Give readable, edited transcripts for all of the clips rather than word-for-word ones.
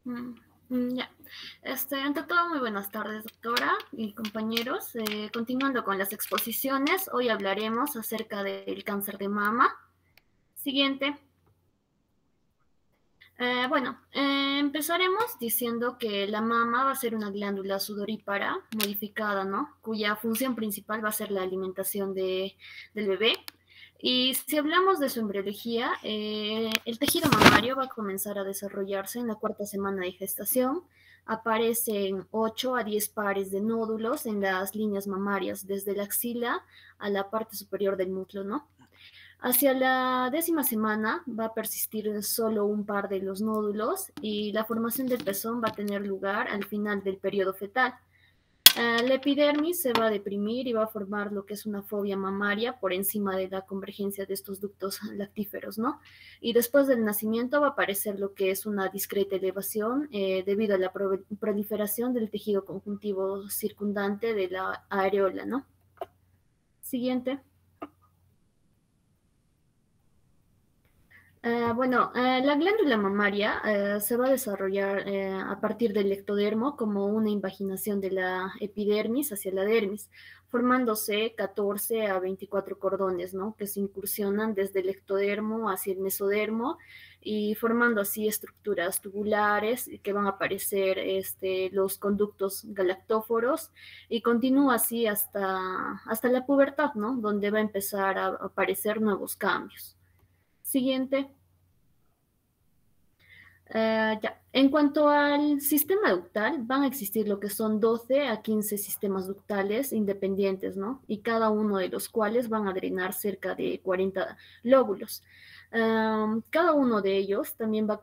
Mm, ya. Ante todo, muy buenas tardes, doctora y compañeros. Continuando con las exposiciones, hoy hablaremos acerca del cáncer de mama. Siguiente. Empezaremos diciendo que la mama va a ser una glándula sudorípara modificada, ¿no? Cuya función principal va a ser la alimentación del bebé. Y si hablamos de su embriología, el tejido mamario va a comenzar a desarrollarse en la cuarta semana de gestación. Aparecen 8 a 10 pares de nódulos en las líneas mamarias, desde la axila a la parte superior del núcleo, ¿no? Hacia la 10ª semana va a persistir solo un par de los nódulos y la formación del pezón va a tener lugar al final del periodo fetal. La epidermis se va a deprimir y va a formar lo que es una fobia mamaria por encima de la convergencia de estos ductos lactíferos, ¿no? Y después del nacimiento va a aparecer lo que es una discreta elevación debido a la proliferación del tejido conjuntivo circundante de la areola, ¿no? Siguiente. La glándula mamaria se va a desarrollar a partir del ectodermo como una invaginación de la epidermis hacia la dermis, formándose 14 a 24 cordones, ¿no? Que se incursionan desde el ectodermo hacia el mesodermo y formando así estructuras tubulares que van a aparecer los conductos galactóforos y continúa así hasta la pubertad, ¿no? Donde va a empezar a aparecer nuevos cambios. Siguiente. Ya. En cuanto al sistema ductal, van a existir lo que son 12 a 15 sistemas ductales independientes, ¿no? Y cada uno de los cuales van a drenar cerca de 40 lóbulos. Cada uno de ellos también va a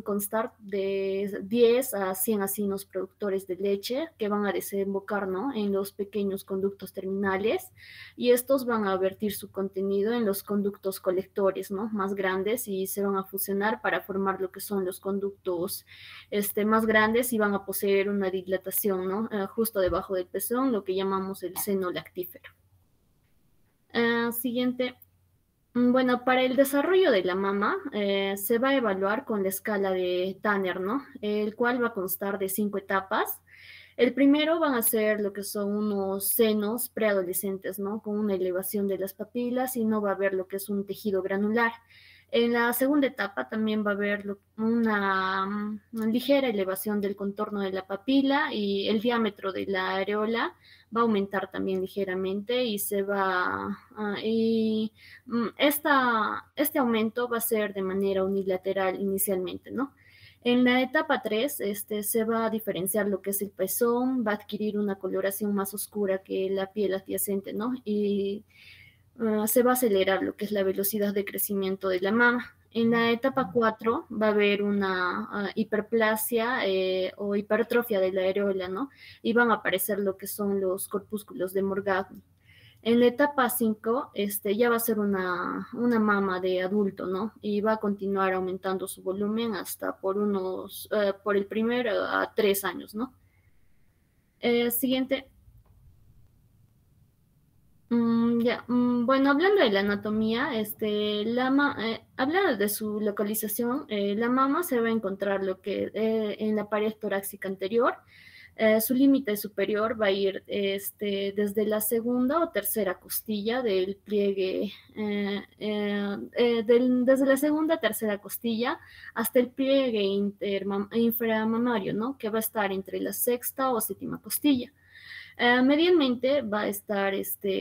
constar de 10 a 100 acinos productores de leche que van a desembocar, ¿no? En los pequeños conductos terminales y estos van a vertir su contenido en los conductos colectores, ¿no? Más grandes y se van a fusionar para formar lo que son los conductos más grandes y van a poseer una dilatación, ¿no? Justo debajo del pezón, lo que llamamos el seno lactífero. Siguiente. Bueno, para el desarrollo de la mama se va a evaluar con la escala de Tanner, ¿no? El cual va a constar de 5 etapas. El primero van a ser lo que son unos senos preadolescentes, ¿no? Con una elevación de las papilas y no va a haber lo que es un tejido granular. En la segunda etapa también va a haber una ligera elevación del contorno de la papila y el diámetro de la areola va a aumentar también ligeramente y este aumento va a ser de manera unilateral inicialmente, ¿no? En la etapa 3, se va a diferenciar lo que es el pezón, va a adquirir una coloración más oscura que la piel adyacente, ¿no? Y se va a acelerar lo que es la velocidad de crecimiento de la mama. En la etapa 4 va a haber una hiperplasia o hipertrofia de la areola, ¿no? Y van a aparecer lo que son los corpúsculos de Morgagni. En la etapa 5, ya va a ser una mama de adulto, ¿no? Y va a continuar aumentando su volumen hasta por el primer a 3 años, ¿no? Siguiente. Bueno, hablando de la anatomía, hablando de su localización, la mama se va a encontrar lo que en la pared torácica anterior. Su límite superior va a ir desde la segunda o tercera costilla del pliegue, desde la segunda a tercera costilla hasta el pliegue inframamario, ¿no? Que va a estar entre la sexta o séptima costilla. Medialmente va a estar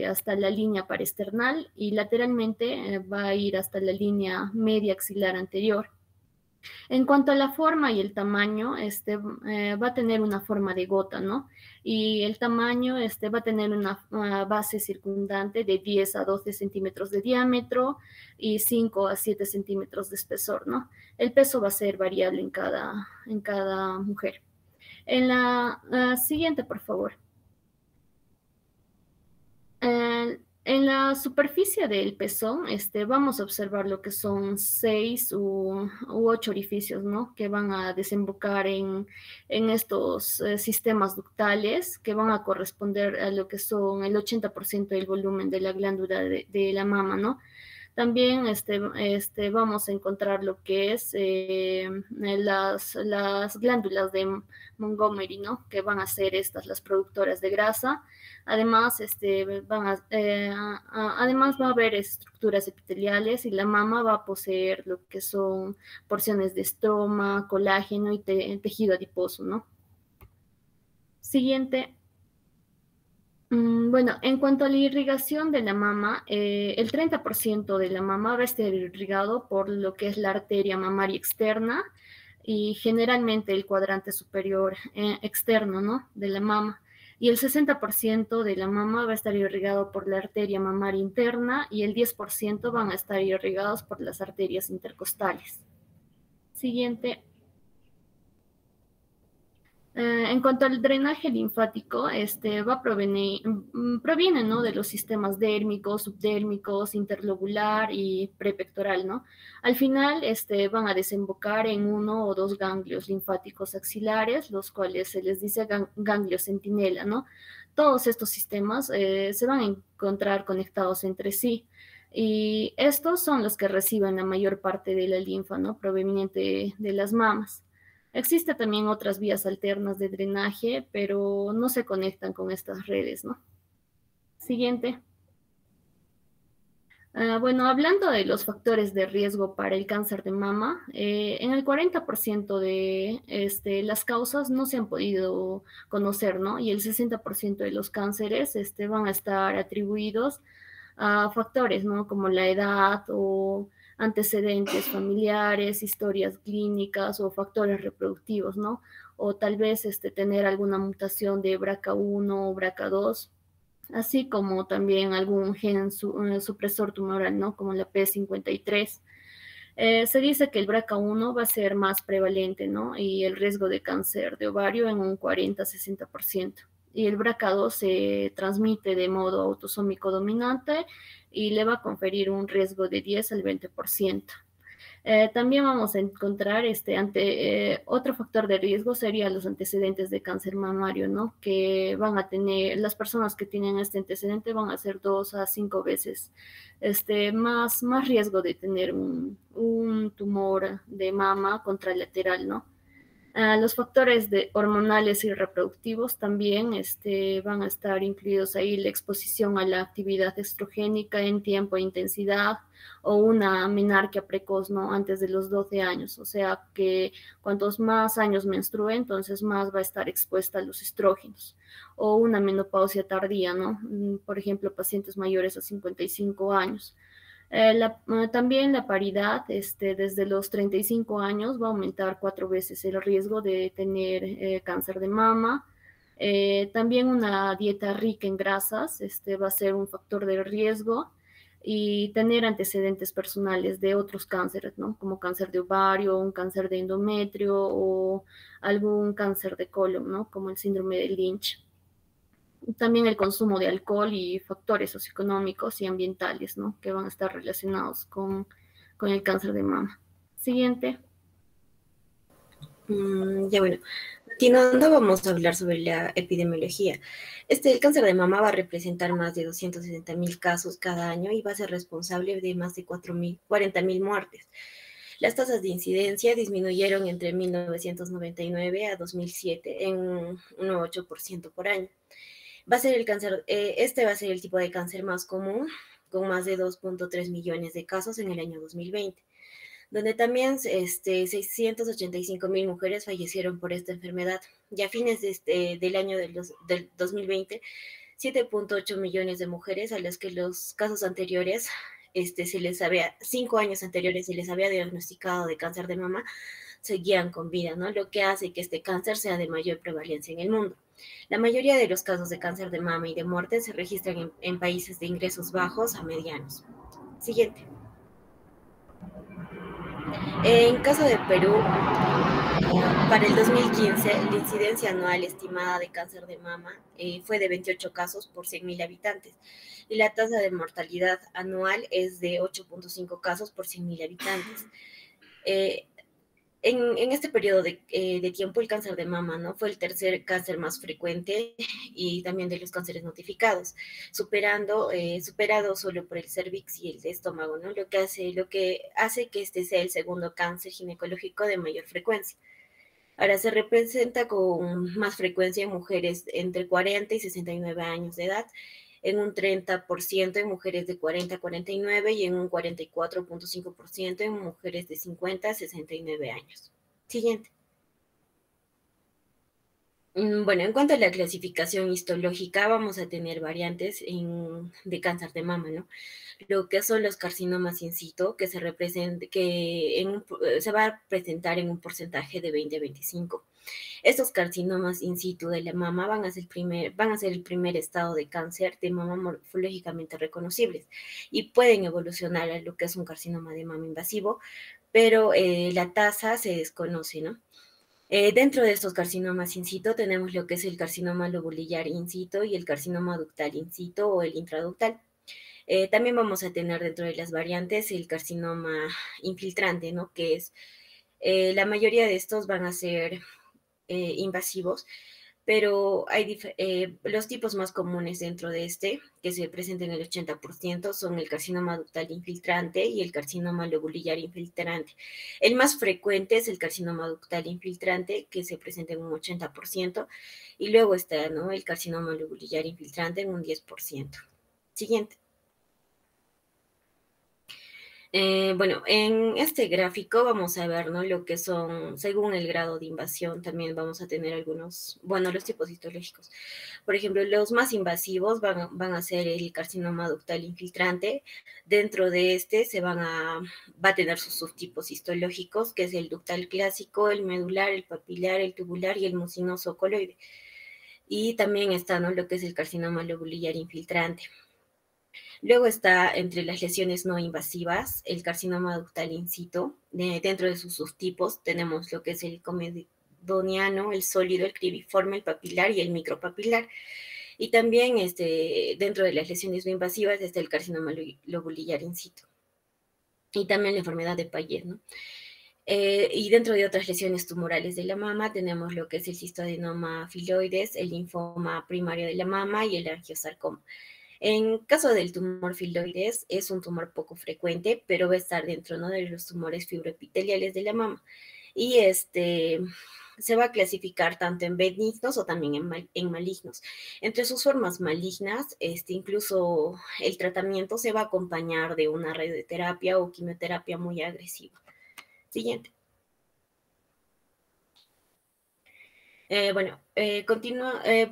hasta la línea paresternal y lateralmente va a ir hasta la línea media axilar anterior. En cuanto a la forma y el tamaño, va a tener una forma de gota, ¿no? Y el tamaño va a tener una base circundante de 10 a 12 centímetros de diámetro y 5 a 7 centímetros de espesor, ¿no? El peso va a ser variable en cada mujer. En la siguiente, por favor. En la superficie del pezón, vamos a observar lo que son 6 u 8 orificios, ¿no? Que van a desembocar en estos sistemas ductales que van a corresponder a lo que son el 80% del volumen de la glándula de la mama, ¿no? También vamos a encontrar lo que es las glándulas de Montgomery, ¿no? Que van a ser estas las productoras de grasa. Además, además va a haber estructuras epiteliales y la mama va a poseer lo que son porciones de estroma, colágeno y tejido adiposo, ¿no? Siguiente. Bueno, en cuanto a la irrigación de la mama, el 30% de la mama va a estar irrigado por lo que es la arteria mamaria externa y generalmente el cuadrante superior externo, ¿no? De la mama. Y el 60% de la mama va a estar irrigado por la arteria mamaria interna y el 10% van a estar irrigados por las arterias intercostales. Siguiente. En cuanto al drenaje linfático, proviene, ¿no? De los sistemas dérmicos, subdérmicos, interlobular y prepectoral, ¿no? Al final, van a desembocar en uno o dos ganglios linfáticos axilares, los cuales se les dice ganglio centinela, ¿no? Todos estos sistemas se van a encontrar conectados entre sí. Y estos son los que reciben la mayor parte de la linfa, ¿no? Proveniente de las mamas. Existen también otras vías alternas de drenaje, pero no se conectan con estas redes, ¿no? Siguiente. Bueno, hablando de los factores de riesgo para el cáncer de mama, en el 40% de las causas no se han podido conocer, ¿no? Y el 60% de los cánceres van a estar atribuidos a factores, ¿no? Como la edad o antecedentes familiares, historias clínicas o factores reproductivos, ¿no? O tal vez tener alguna mutación de BRCA1 o BRCA2, así como también algún gen supresor tumoral, ¿no? Como la P53. Se dice que el BRCA1 va a ser más prevalente, ¿no? Y el riesgo de cáncer de ovario en un 40-60%. Y el BRCA2 se transmite de modo autosómico dominante y le va a conferir un riesgo de 10 al 20%. También vamos a encontrar otro factor de riesgo sería los antecedentes de cáncer mamario, ¿no? Que van a tener, las personas que tienen este antecedente van a ser 2 a 5 veces más riesgo de tener un tumor de mama contralateral, ¿no? Los factores hormonales y reproductivos también van a estar incluidos ahí, la exposición a la actividad estrogénica en tiempo e intensidad o una menarquia precoz, ¿no? Antes de los 12 años. O sea que cuantos más años menstrue, entonces más va a estar expuesta a los estrógenos. O una menopausia tardía, ¿no? Por ejemplo, pacientes mayores a 55 años. También la paridad, desde los 35 años va a aumentar 4 veces el riesgo de tener cáncer de mama. También una dieta rica en grasas, va a ser un factor de riesgo y tener antecedentes personales de otros cánceres, ¿no? Como cáncer de ovario, un cáncer de endometrio o algún cáncer de colon, ¿no? Como el síndrome de Lynch. También el consumo de alcohol y factores socioeconómicos y ambientales, ¿no? Que van a estar relacionados con el cáncer de mama. Siguiente. Ya bueno, continuando vamos a hablar sobre la epidemiología. El cáncer de mama va a representar más de 260,000 casos cada año y va a ser responsable de más de 40,000 muertes. Las tasas de incidencia disminuyeron entre 1999 a 2007 en un 8% por año. Va a ser el cáncer, va a ser el tipo de cáncer más común, con más de 2.3 millones de casos en el año 2020, donde también 685,000 mujeres fallecieron por esta enfermedad. Y a fines del año del 2020, 7.8 millones de mujeres a las que los casos anteriores, 5 años anteriores se les había diagnosticado de cáncer de mama, seguían con vida, ¿no? Lo que hace que este cáncer sea de mayor prevalencia en el mundo. La mayoría de los casos de cáncer de mama y de muerte se registran en países de ingresos bajos a medianos. Siguiente. En caso de Perú, para el 2015, la incidencia anual estimada de cáncer de mama fue de 28 casos por 100,000 habitantes y la tasa de mortalidad anual es de 8.5 casos por 100,000 habitantes. En este periodo de tiempo, el cáncer de mama, ¿no? Fue el tercer cáncer más frecuente y también de los cánceres notificados, superado solo por el cervix y el de estómago, ¿no? Lo que hace que este sea el segundo cáncer ginecológico de mayor frecuencia. Ahora se representa con más frecuencia en mujeres entre 40 y 69 años de edad, en un 30% en mujeres de 40 a 49 y en un 44.5% en mujeres de 50 a 69 años. Siguiente. Bueno, en cuanto a la clasificación histológica, vamos a tener variantes de cáncer de mama, ¿no? Lo que son los carcinomas in situ, que se va a presentar en un porcentaje de 20 a 25. Estos carcinomas in situ de la mama van a ser el primer estado de cáncer de mama morfológicamente reconocibles y pueden evolucionar a lo que es un carcinoma de mama invasivo, pero la tasa se desconoce, ¿no? Dentro de estos carcinomas in situ tenemos lo que es el carcinoma lobulillar in situ y el carcinoma ductal in situ o el intraductal. También vamos a tener dentro de las variantes el carcinoma infiltrante, ¿no? Que es, la mayoría de estos van a ser invasivos, pero los tipos más comunes dentro de que se presentan en el 80%, son el carcinoma ductal infiltrante y el carcinoma lobulillar infiltrante. El más frecuente es el carcinoma ductal infiltrante, que se presenta en un 80%, y luego está, ¿no?, el carcinoma lobulillar infiltrante en un 10%. Siguiente. Bueno, en este gráfico vamos a ver, ¿no?, lo que son, según el grado de invasión, también vamos a tener los tipos histológicos. Por ejemplo, los más invasivos van a ser el carcinoma ductal infiltrante. Dentro de va a tener sus subtipos histológicos, que es el ductal clásico, el medular, el papilar, el tubular y el mucinoso coloide. Y también está, ¿no?, lo que es el carcinoma lobulillar infiltrante. Luego está, entre las lesiones no invasivas, el carcinoma ductal in situ. Dentro de sus subtipos tenemos lo que es el comedoniano, el sólido, el cribiforme, el papilar y el micropapilar. Y también dentro de las lesiones no invasivas está el carcinoma lobulillar in situ. Y también la enfermedad de Payet, ¿no? Y dentro de otras lesiones tumorales de la mama tenemos lo que es el cistoadenoma filoides, el linfoma primario de la mama y el angiosarcoma. En caso del tumor filoides, es un tumor poco frecuente, pero va a estar dentro, ¿no?, de los tumores fibroepiteliales de la mama. Y se va a clasificar tanto en benignos o también en malignos. Entre sus formas malignas, incluso el tratamiento se va a acompañar de una radioterapia o quimioterapia muy agresiva. Siguiente.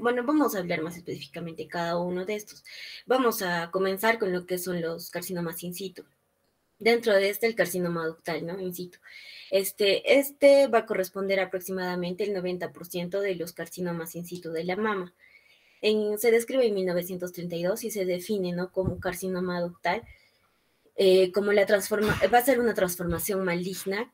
Vamos a hablar más específicamente de cada uno de estos. Vamos a comenzar con lo que son los carcinomas in situ. Dentro de el carcinoma ductal, ¿no?, in situ. Este va a corresponder aproximadamente el 90% de los carcinomas in situ de la mama. Se describe en 1932 y se define, ¿no?, como carcinoma ductal, va a ser una transformación maligna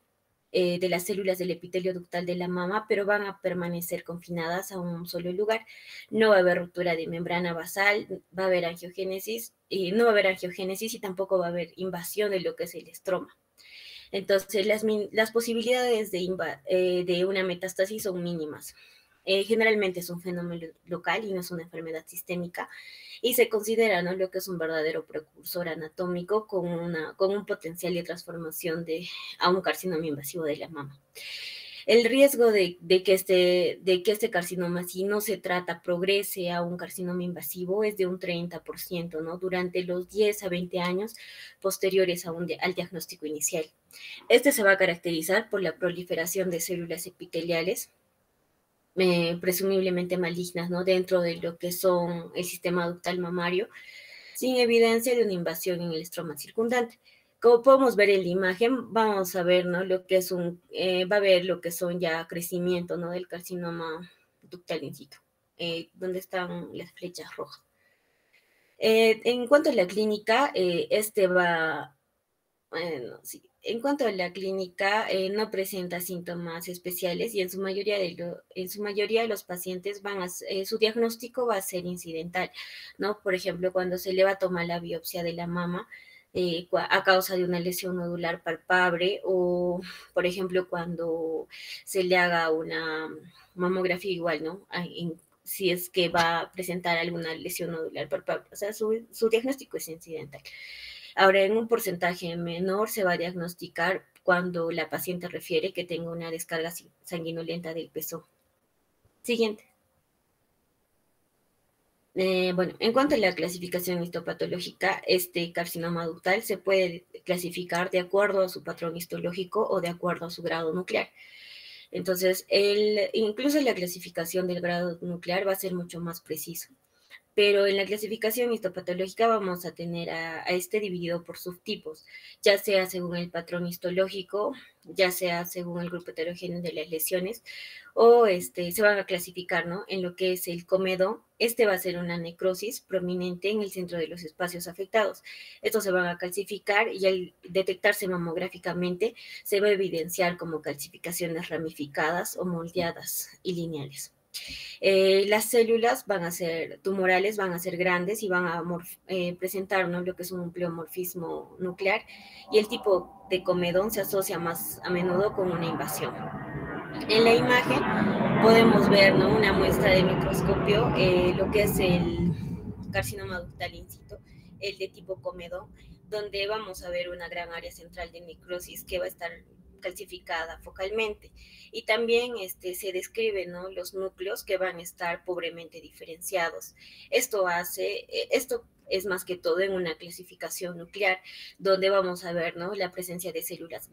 de las células del epitelio ductal de la mama, pero van a permanecer confinadas a un solo lugar. No va a haber ruptura de membrana basal, va a haber angiogénesis, y no va a haber angiogénesis y tampoco va a haber invasión de lo que es el estroma. Entonces, las posibilidades de una metástasis son mínimas. Generalmente es un fenómeno local y no es una enfermedad sistémica, y se considera, ¿no?, lo que es un verdadero precursor anatómico con un potencial de transformación a un carcinoma invasivo de la mama. El riesgo de que este carcinoma, si no se trata, progrese a un carcinoma invasivo es de un 30%, ¿no?, durante los 10 a 20 años posteriores al diagnóstico inicial. Se va a caracterizar por la proliferación de células epiteliales, presumiblemente malignas, ¿no?, dentro de lo que son el sistema ductal mamario, sin evidencia de una invasión en el estroma circundante. Como podemos ver en la imagen, vamos a ver, ¿no?, va a ver lo que son ya crecimiento, ¿no?, del carcinoma ductal in situ, donde están las flechas rojas. En cuanto a la clínica, en cuanto a la clínica, no presenta síntomas especiales y en su mayoría de los pacientes su diagnóstico va a ser incidental, ¿no? Por ejemplo, cuando se le va a tomar la biopsia de la mama, a causa de una lesión nodular palpable o, por ejemplo, cuando se le haga una mamografía igual, ¿no? Si es que va a presentar alguna lesión nodular palpable. O sea, su diagnóstico es incidental. Ahora, en un porcentaje menor se va a diagnosticar cuando la paciente refiere que tenga una descarga sanguinolenta del pezón. Siguiente. Bueno, en cuanto a la clasificación histopatológica, este carcinoma ductal se puede clasificar de acuerdo a su patrón histológico o de acuerdo a su grado nuclear. Entonces, incluso la clasificación del grado nuclear va a ser mucho más preciso. Pero en la clasificación histopatológica vamos a tener a este dividido por subtipos, ya sea según el patrón histológico, ya sea según el grupo heterogéneo de las lesiones, o se van a clasificar, ¿no? En lo que es el comedón, va a ser una necrosis prominente en el centro de los espacios afectados. Estos se van a calcificar y al detectarse mamográficamente se va a evidenciar como calcificaciones ramificadas o moldeadas y lineales. Las células van a ser tumorales, van a ser grandes y van a presentar, ¿no?, lo que es un pleomorfismo nuclear, y el tipo de comedón se asocia más a menudo con una invasión. En la imagen podemos ver, ¿no?, una muestra de microscopio, lo que es el carcinoma ductal in situ, el de tipo comedón, donde vamos a ver una gran área central de necrosis que va a estar calcificada focalmente, y también se describen, ¿no?, los núcleos que van a estar pobremente diferenciados. Esto es más que todo en una clasificación nuclear, donde vamos a ver, ¿no?, la presencia de células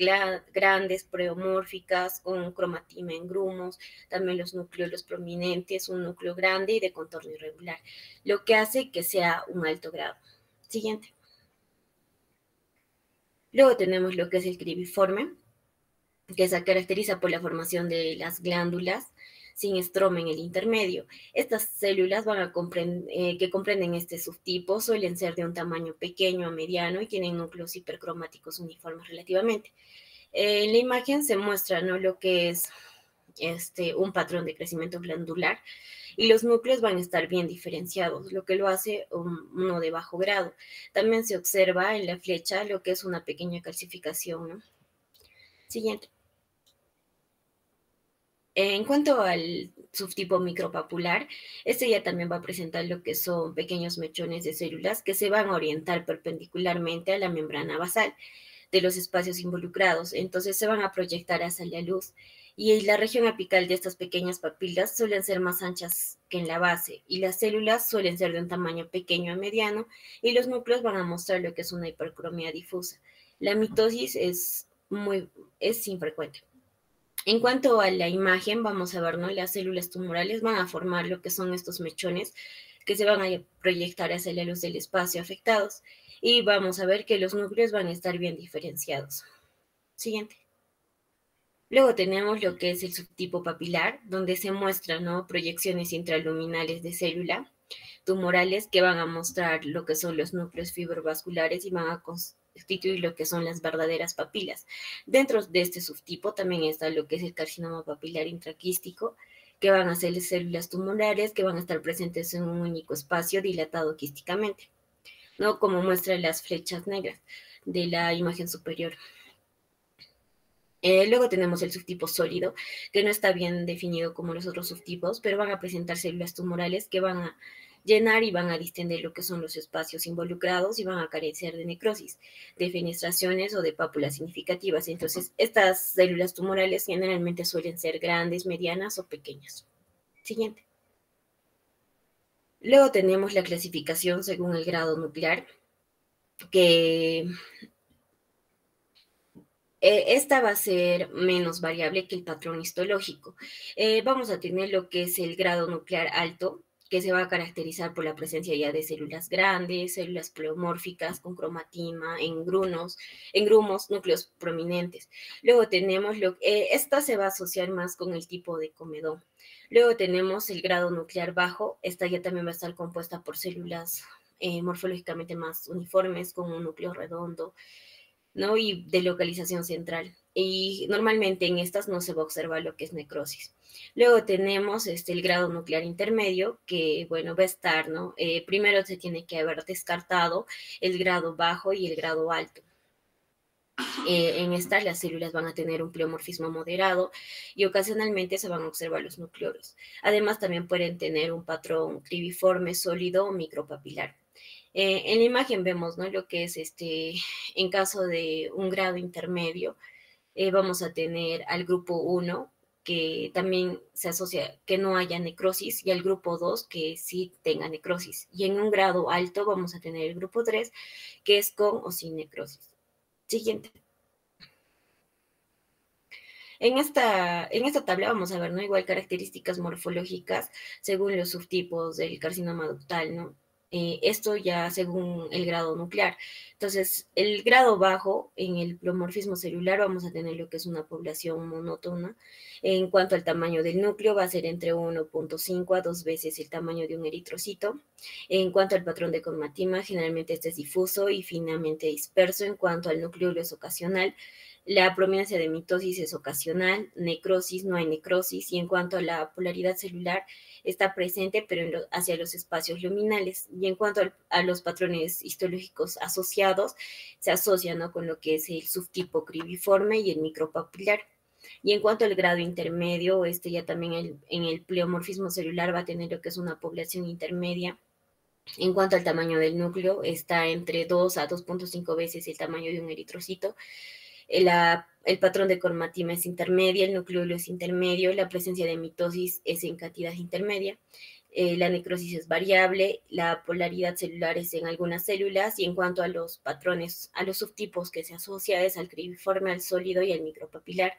grandes, pleomórficas, con cromatima en grumos, también los núcleos prominentes, un núcleo grande y de contorno irregular, lo que hace que sea un alto grado. Siguiente. Luego tenemos lo que es el cribiforme, que se caracteriza por la formación de las glándulas sin estroma en el intermedio. Estas células que comprenden este subtipo suelen ser de un tamaño pequeño a mediano y tienen núcleos hipercromáticos uniformes relativamente. En la imagen se muestra, ¿no?, lo que es un patrón de crecimiento glandular, y los núcleos van a estar bien diferenciados, lo que lo hace uno de bajo grado. También se observa en la flecha lo que es una pequeña calcificación, ¿no? Siguiente. En cuanto al subtipo micropapular, ya también va a presentar lo que son pequeños mechones de células que se van a orientar perpendicularmente a la membrana basal de los espacios involucrados, entonces se van a proyectar hacia la luz, y la región apical de estas pequeñas papilas suelen ser más anchas que en la base, y las células suelen ser de un tamaño pequeño a mediano, y los núcleos van a mostrar lo que es una hipercromía difusa. La mitosis es infrecuente. En cuanto a la imagen, vamos a ver, ¿no?, las células tumorales van a formar lo que son estos mechones que se van a proyectar hacia la luz del espacio afectados, y vamos a ver que los núcleos van a estar bien diferenciados. Siguiente. Luego tenemos lo que es el subtipo papilar, donde se muestran, ¿no?, proyecciones intraluminales de célula tumorales que van a mostrar lo que son los núcleos fibrovasculares y van a constituir lo que son las verdaderas papilas. Dentro de este subtipo también está lo que es el carcinoma papilar intraquístico, que van a ser células tumorales que van a estar presentes en un único espacio dilatado quísticamente, ¿no?, como muestran las flechas negras de la imagen superior. Luego tenemos el subtipo sólido, que no está bien definido como los otros subtipos, pero van a presentar células tumorales que van a llenar y van a distender lo que son los espacios involucrados y van a carecer de necrosis, de fenestraciones o de pápulas significativas. Entonces, estas células tumorales generalmente suelen ser grandes, medianas o pequeñas. Siguiente. Luego tenemos la clasificación según el grado nuclear, que esta va a ser menos variable que el patrón histológico. Vamos a tener lo que es el grado nuclear alto, que se va a caracterizar por la presencia ya de células grandes, células pleomórficas con cromatima, en grumos, núcleos prominentes. Luego tenemos esta se va a asociar más con el tipo de comedón. Luego tenemos el grado nuclear bajo, esta ya también va a estar compuesta por células morfológicamente más uniformes, con un núcleo redondo. ¿no? Y de localización central. Y normalmente en estas no se va a observar lo que es necrosis. Luego tenemos el grado nuclear intermedio, que bueno, va a estar, ¿no? Primero se tiene que haber descartado el grado bajo y el grado alto. En estas las células van a tener un pleomorfismo moderado y ocasionalmente se van a observar los nucleoros. Además, también pueden tener un patrón cribiforme sólido o micropapilar. En la imagen vemos, ¿no?, lo que es en caso de un grado intermedio, vamos a tener al grupo 1, que también se asocia que no haya necrosis, y al grupo 2, que sí tenga necrosis. Y en un grado alto vamos a tener el grupo 3, que es con o sin necrosis. Siguiente. En esta tabla vamos a ver, ¿no?, igual características morfológicas según los subtipos del carcinoma ductal, ¿no? Esto ya según el grado nuclear. Entonces, el grado bajo, en el pleomorfismo celular, vamos a tener lo que es una población monótona. En cuanto al tamaño del núcleo, va a ser entre 1.5 a 2 veces el tamaño de un eritrocito. En cuanto al patrón de cromatima, generalmente este es difuso y finamente disperso. En cuanto al núcleo es ocasional, la prominencia de mitosis es ocasional, necrosis, no hay necrosis, y en cuanto a la polaridad celular, está presente, pero hacia los espacios luminales. Y en cuanto a los patrones histológicos asociados, se asocian, ¿no?, con lo que es el subtipo cribiforme y el micropapilar. Y en cuanto al grado intermedio, ya también en el pleomorfismo celular va a tener lo que es una población intermedia. En cuanto al tamaño del núcleo, está entre 2 a 2.5 veces el tamaño de un eritrocito. El patrón de cromatima es intermedia, el nucleolo es intermedio, la presencia de mitosis es en cantidad intermedia, la necrosis es variable, la polaridad celular es en algunas células, y en cuanto a los patrones, a los subtipos que se asocia, es al cribiforme, al sólido y al micropapilar.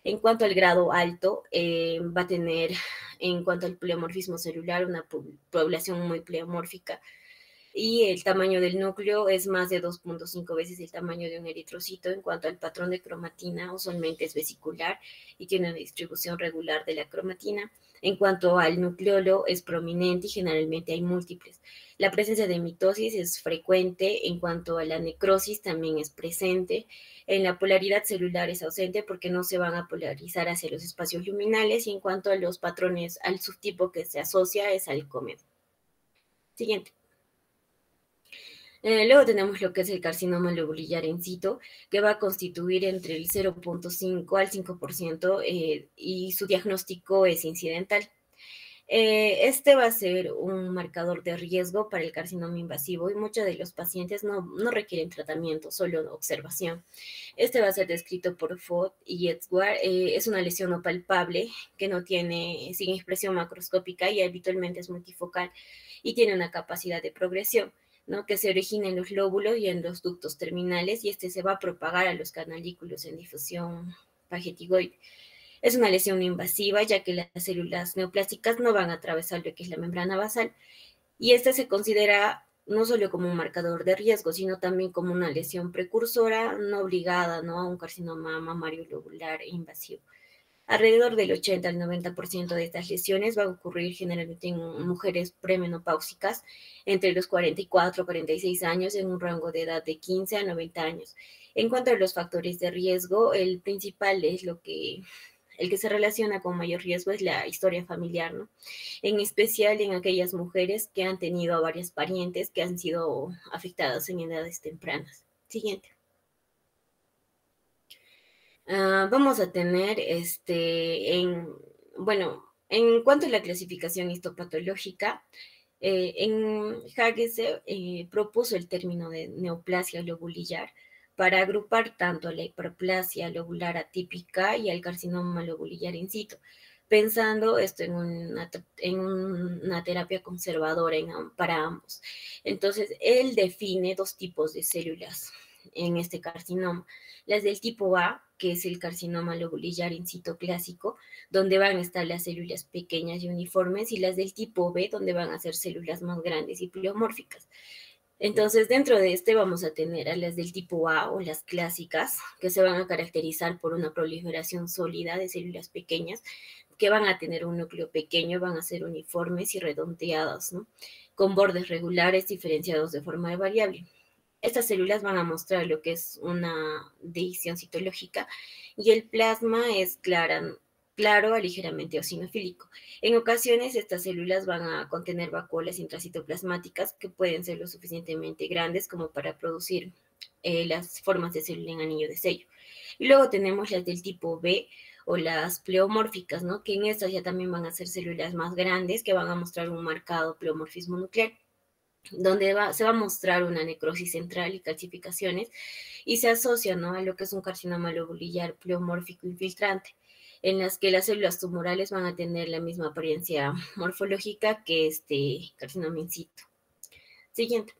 En cuanto al grado alto, va a tener, en cuanto al pleomorfismo celular, una población muy pleomórfica, y el tamaño del núcleo es más de 2.5 veces el tamaño de un eritrocito. En cuanto al patrón de cromatina, usualmente es vesicular y tiene una distribución regular de la cromatina. En cuanto al nucleolo, es prominente y generalmente hay múltiples. La presencia de mitosis es frecuente. En cuanto a la necrosis, también es presente. En la polaridad celular es ausente porque no se van a polarizar hacia los espacios luminales. Y en cuanto a los patrones, al subtipo que se asocia es al cómedo. Siguiente. Luego tenemos lo que es el carcinoma lobulillar in situ, que va a constituir entre el 0.5 al 5%, y su diagnóstico es incidental. Este va a ser un marcador de riesgo para el carcinoma invasivo, y muchos de los pacientes no requieren tratamiento, solo observación. Este va a ser descrito por Fott y Edwards. Es una lesión no palpable que no tiene, sin expresión macroscópica, y habitualmente es multifocal y tiene una capacidad de progresión, ¿no?, que se origina en los lóbulos y en los ductos terminales, y se va a propagar a los canalículos en difusión pagetigoide. Es una lesión invasiva, ya que las células neoplásticas no van a atravesar lo que es la membrana basal, y esta se considera no solo como un marcador de riesgo, sino también como una lesión precursora no obligada, ¿no?, a un carcinoma mamario lobular invasivo. Alrededor del 80 al 90% de estas lesiones van a ocurrir generalmente en mujeres premenopáusicas entre los 44 y 46 años, en un rango de edad de 15 a 90 años. En cuanto a los factores de riesgo, el principal es el que se relaciona con mayor riesgo es la historia familiar, ¿no? En especial en aquellas mujeres que han tenido a varias parientes que han sido afectadas en edades tempranas. Siguiente. Vamos a tener, bueno, en cuanto a la clasificación histopatológica, en Hagese propuso el término de neoplasia lobulillar para agrupar tanto a la hiperplasia lobular atípica y al carcinoma lobulillar in situ, pensando esto en una terapia conservadora para ambos. Entonces, él define dos tipos de células en este carcinoma: las del tipo A, que es el carcinoma lobulillar in situ clásico, donde van a estar las células pequeñas y uniformes, y las del tipo B, donde van a ser células más grandes y pleomórficas. Entonces, dentro de vamos a tener a las del tipo A, o las clásicas, que se van a caracterizar por una proliferación sólida de células pequeñas, que van a tener un núcleo pequeño, van a ser uniformes y redondeadas, ¿no?, con bordes regulares diferenciados de forma variable. Estas células van a mostrar lo que es una división citológica y el plasma es claro a ligeramente eosinofílico. En ocasiones, estas células van a contener vacuolas intracitoplasmáticas que pueden ser lo suficientemente grandes como para producir las formas de célula en anillo de sello. Y luego tenemos las del tipo B o las pleomórficas, ¿no? Que en estas ya también van a ser células más grandes que van a mostrar un marcado pleomorfismo nuclear donde se va a mostrar una necrosis central y calcificaciones, y se asocia, ¿no?, a lo que es un carcinoma lobulillar pleomórfico infiltrante, en las que las células tumorales van a tener la misma apariencia morfológica que este carcinoma in situ. Siguiente.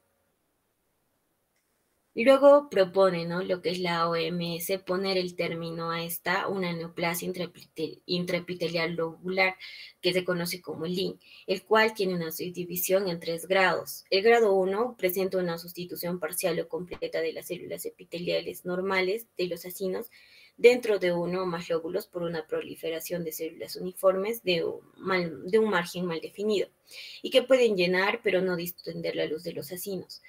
Luego propone, ¿no?, lo que es la OMS, poner el término a esta una neoplasia intraepitelial lobular, que se conoce como LIN, el cual tiene una subdivisión en 3 grados. El grado 1 presenta una sustitución parcial o completa de las células epiteliales normales de los acinos dentro de uno o más lóbulos por una proliferación de células uniformes de un margen mal definido, y que pueden llenar pero no distender la luz de los acinos.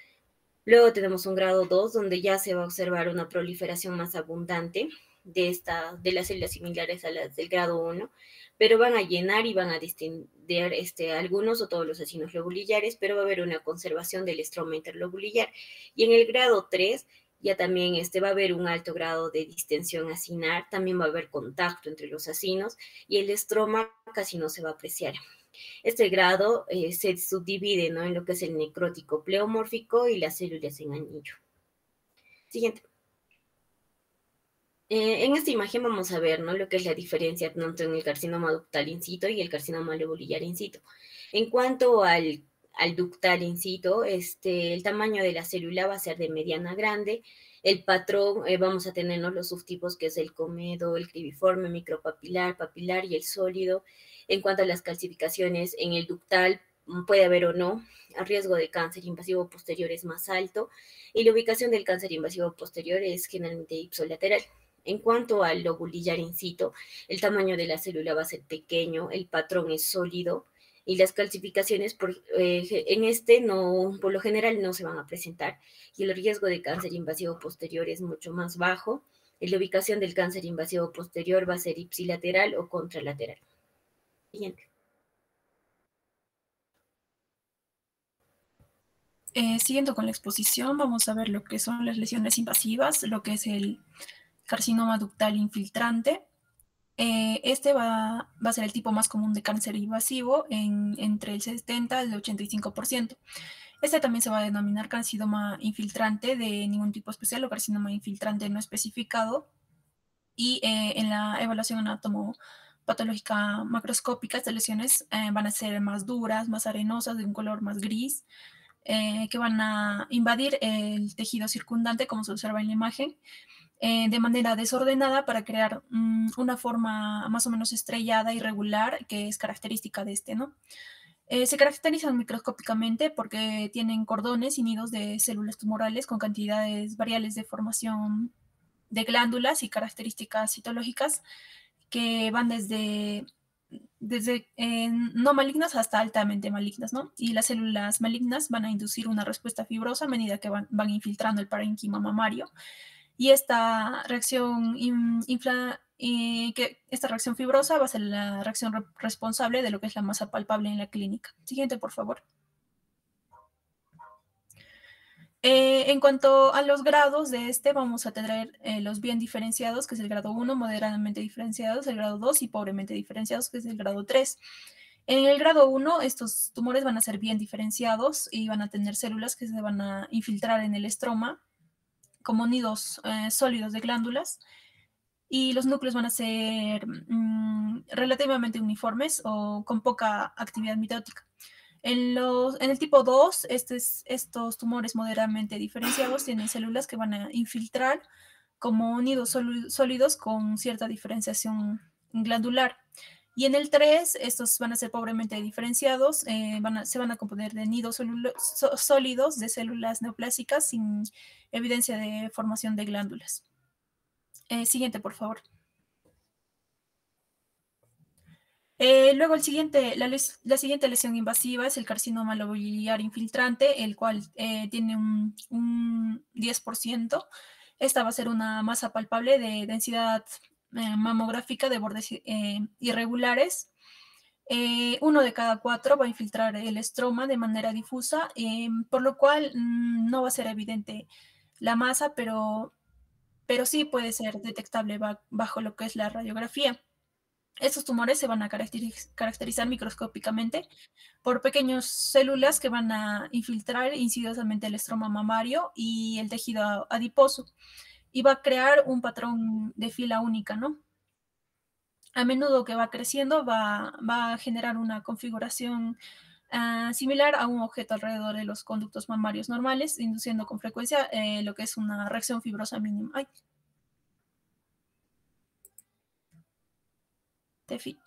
Luego tenemos un grado 2, donde ya se va a observar una proliferación más abundante de las células similares a las del grado 1, pero van a llenar y van a distender algunos o todos los acinos lobulillares, pero va a haber una conservación del estroma interlobulillar. Y en el grado 3 ya también va a haber un alto grado de distensión acinar, también va a haber contacto entre los acinos y el estroma casi no se va a apreciar. Este grado se subdivide, ¿no?, en lo que es el necrótico pleomórfico y las células en anillo. Siguiente. En esta imagen vamos a ver, ¿no?, lo que es la diferencia tanto en el carcinoma ductal in situ y el carcinoma lobulillar in situ. En cuanto al ductal in situ, el tamaño de la célula va a ser de mediana a grande. El patrón, vamos a tener, ¿no?, los subtipos, que es el comedo, el cribiforme, micropapilar, papilar y el sólido. En cuanto a las calcificaciones, en el ductal puede haber o no, el riesgo de cáncer invasivo posterior es más alto y la ubicación del cáncer invasivo posterior es generalmente ipsolateral. En cuanto al lobulillar in situ, el tamaño de la célula va a ser pequeño, el patrón es sólido y las calcificaciones por lo general no se van a presentar, y el riesgo de cáncer invasivo posterior es mucho más bajo. Y la ubicación del cáncer invasivo posterior va a ser ipsilateral o contralateral. Siguiente. Siguiendo con la exposición, vamos a ver lo que son las lesiones invasivas, lo que es el carcinoma ductal infiltrante. Este va a ser el tipo más común de cáncer invasivo entre el 70 y el 85%. Este también se va a denominar carcinoma infiltrante de ningún tipo especial o carcinoma infiltrante no especificado. Y en la evaluación anatomopatológica macroscópica, estas lesiones van a ser más duras, más arenosas, de un color más gris, que van a invadir el tejido circundante, como se observa en la imagen, de manera desordenada para crear una forma más o menos estrellada, irregular, que es característica de ¿no? Se caracterizan microscópicamente porque tienen cordones y nidos de células tumorales con cantidades variables de formación de glándulas y características citológicas que van desde no malignas hasta altamente malignas, ¿no? Y las células malignas van a inducir una respuesta fibrosa a medida que van infiltrando el parénquima mamario. Y esta reacción esta reacción fibrosa va a ser la reacción responsable de lo que es la masa palpable en la clínica. Siguiente, por favor. En cuanto a los grados de vamos a tener los bien diferenciados, que es el grado 1, moderadamente diferenciados, el grado 2 y pobremente diferenciados, que es el grado 3. En el grado 1, estos tumores van a ser bien diferenciados y van a tener células que se van a infiltrar en el estroma como nidos sólidos de glándulas, y los núcleos van a ser relativamente uniformes o con poca actividad mitótica. En el tipo 2, estos tumores moderadamente diferenciados tienen células que van a infiltrar como nidos sólidos con cierta diferenciación glandular. Y en el 3, estos van a ser pobremente diferenciados, se van a componer de nidos sólidos de células neoplásicas sin evidencia de formación de glándulas. Siguiente, por favor. Luego la siguiente lesión invasiva es el carcinoma lobular infiltrante, el cual tiene un 10%. Esta va a ser una masa palpable de densidad mamográfica de bordes irregulares. Uno de cada 4 va a infiltrar el estroma de manera difusa, por lo cual no va a ser evidente la masa, pero sí puede ser detectable bajo lo que es la radiografía. Estos tumores se van a caracterizar microscópicamente por pequeñas células que van a infiltrar insidiosamente el estroma mamario y el tejido adiposo, y va a crear un patrón de fila única, ¿no? A menudo que va creciendo va a generar una configuración similar a un objeto alrededor de los conductos mamarios normales, induciendo con frecuencia lo que es una reacción fibrosa mínima. Ay. Tefi.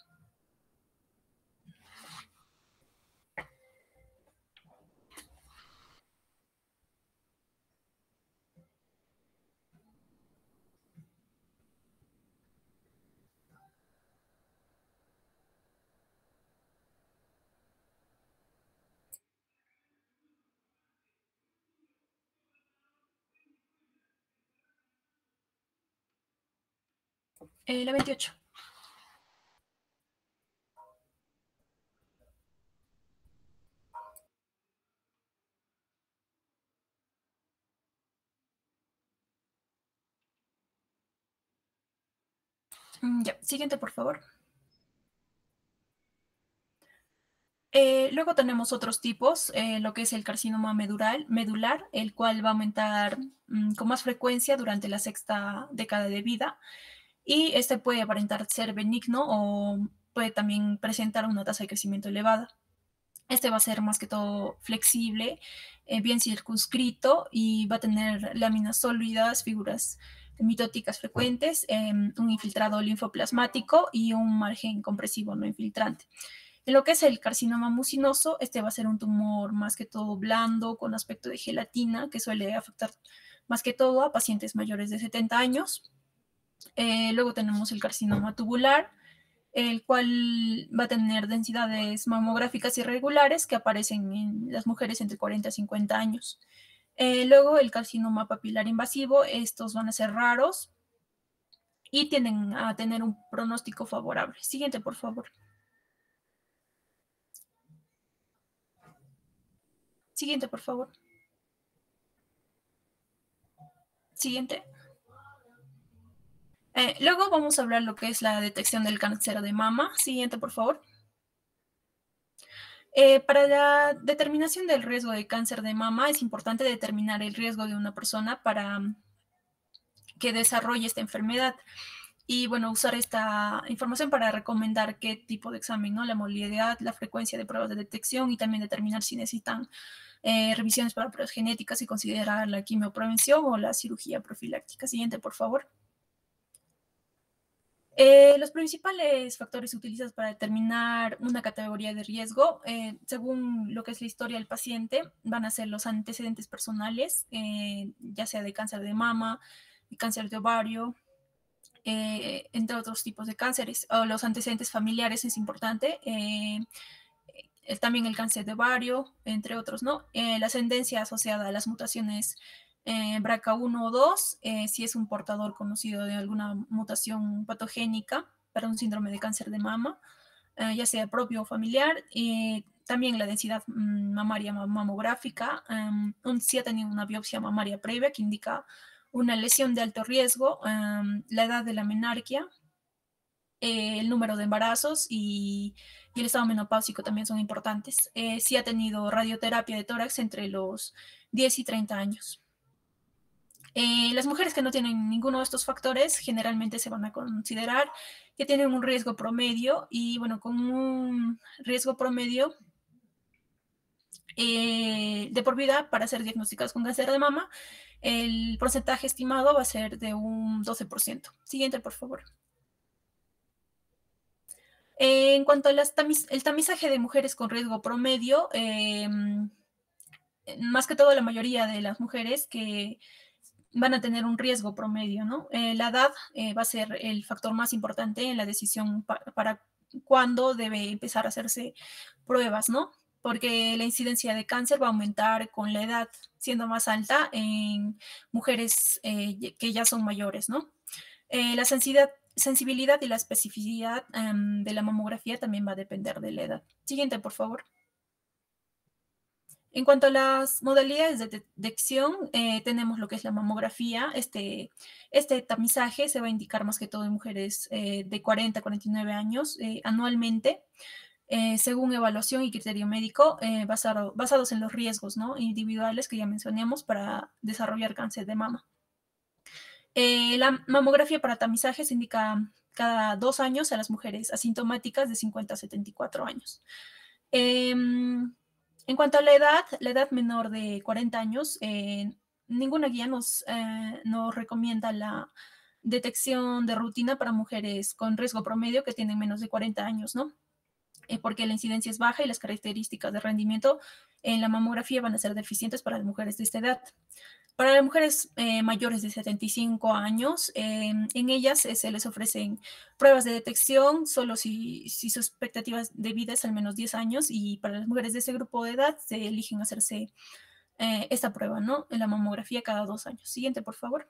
La 28. Ya, siguiente, por favor. Luego tenemos otros tipos, lo que es el carcinoma medular, el cual va a aumentar con más frecuencia durante la sexta década de vida, y este puede aparentar ser benigno o puede también presentar una tasa de crecimiento elevada. Este va a ser más que todo flexible, bien circunscrito, y va a tener láminas sólidas, figuras mitóticas frecuentes, un infiltrado linfoplasmático y un margen compresivo no infiltrante. En lo que es el carcinoma mucinoso, este va a ser un tumor más que todo blando, con aspecto de gelatina, que suele afectar más que todo a pacientes mayores de 70 años. Luego tenemos el carcinoma tubular, el cual va a tener densidades mamográficas irregulares que aparecen en las mujeres entre 40 y 50 años. Luego el carcinoma papilar invasivo, estos van a ser raros y tienden a tener un pronóstico favorable. Siguiente, por favor. Siguiente, por favor. Siguiente. Luego vamos a hablar lo que es la detección del cáncer de mama. Siguiente, por favor. Para la determinación del riesgo de cáncer de mama es importante determinar el riesgo de una persona para que desarrolle esta enfermedad. Y bueno, usar esta información para recomendar qué tipo de examen, ¿no? La modalidad, la frecuencia de pruebas de detección, y también determinar si necesitan revisiones para pruebas genéticas y considerar la quimioprevención o la cirugía profiláctica. Siguiente, por favor. Los principales factores utilizados para determinar una categoría de riesgo, según lo que es la historia del paciente, van a ser los antecedentes personales, ya sea de cáncer de mama, de cáncer de ovario, entre otros tipos de cánceres. O los antecedentes familiares es importante, también el cáncer de ovario, entre otros, ¿no? La ascendencia asociada a las mutaciones BRCA1 o 2, si es un portador conocido de alguna mutación patogénica para un síndrome de cáncer de mama, ya sea propio o familiar. También la densidad mamaria mamográfica, si ha tenido una biopsia mamaria previa que indica una lesión de alto riesgo, la edad de la menarquia, el número de embarazos y el estado menopáusico también son importantes. Si ha tenido radioterapia de tórax entre los 10 y 30 años. Las mujeres que no tienen ninguno de estos factores generalmente se van a considerar que tienen un riesgo promedio, y bueno, con un riesgo promedio de por vida para ser diagnosticados con cáncer de mama, el porcentaje estimado va a ser de un 12%. Siguiente, por favor. En cuanto al tamizaje de mujeres con riesgo promedio, más que todo la mayoría de las mujeres que van a tener un riesgo promedio, ¿no? La edad va a ser el factor más importante en la decisión para cuándo debe empezar a hacerse pruebas, ¿no? Porque la incidencia de cáncer va a aumentar con la edad, siendo más alta en mujeres que ya son mayores, ¿no? La sensibilidad y la especificidad de la mamografía también va a depender de la edad. Siguiente, por favor. En cuanto a las modalidades de detección, tenemos lo que es la mamografía. Este tamizaje se va a indicar más que todo en mujeres de 40 a 49 años anualmente, según evaluación y criterio médico, basados en los riesgos, ¿no?, individuales que ya mencionamos para desarrollar cáncer de mama. La mamografía para tamizaje se indica cada 2 años a las mujeres asintomáticas de 50 a 74 años. En cuanto a la edad menor de 40 años, ninguna guía nos recomienda la detección de rutina para mujeres con riesgo promedio que tienen menos de 40 años, ¿no? Porque la incidencia es baja y las características de rendimiento en la mamografía van a ser deficientes para las mujeres de esta edad. Para las mujeres mayores de 75 años, en ellas se les ofrecen pruebas de detección solo si su expectativa de vida es al menos 10 años, y para las mujeres de ese grupo de edad se eligen hacerse esta prueba, ¿no?, en la mamografía cada 2 años. Siguiente, por favor.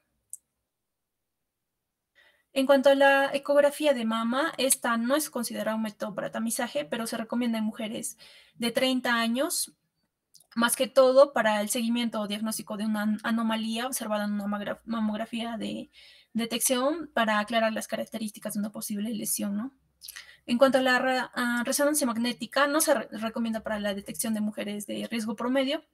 En cuanto a la ecografía de mama, esta no es considerada un método para tamizaje, pero se recomienda en mujeres de 30 años, más que todo para el seguimiento o diagnóstico de una anomalía observada en una mamografía de detección para aclarar las características de una posible lesión, ¿no? En cuanto a la resonancia magnética, no se recomienda para la detección de mujeres de riesgo promedio.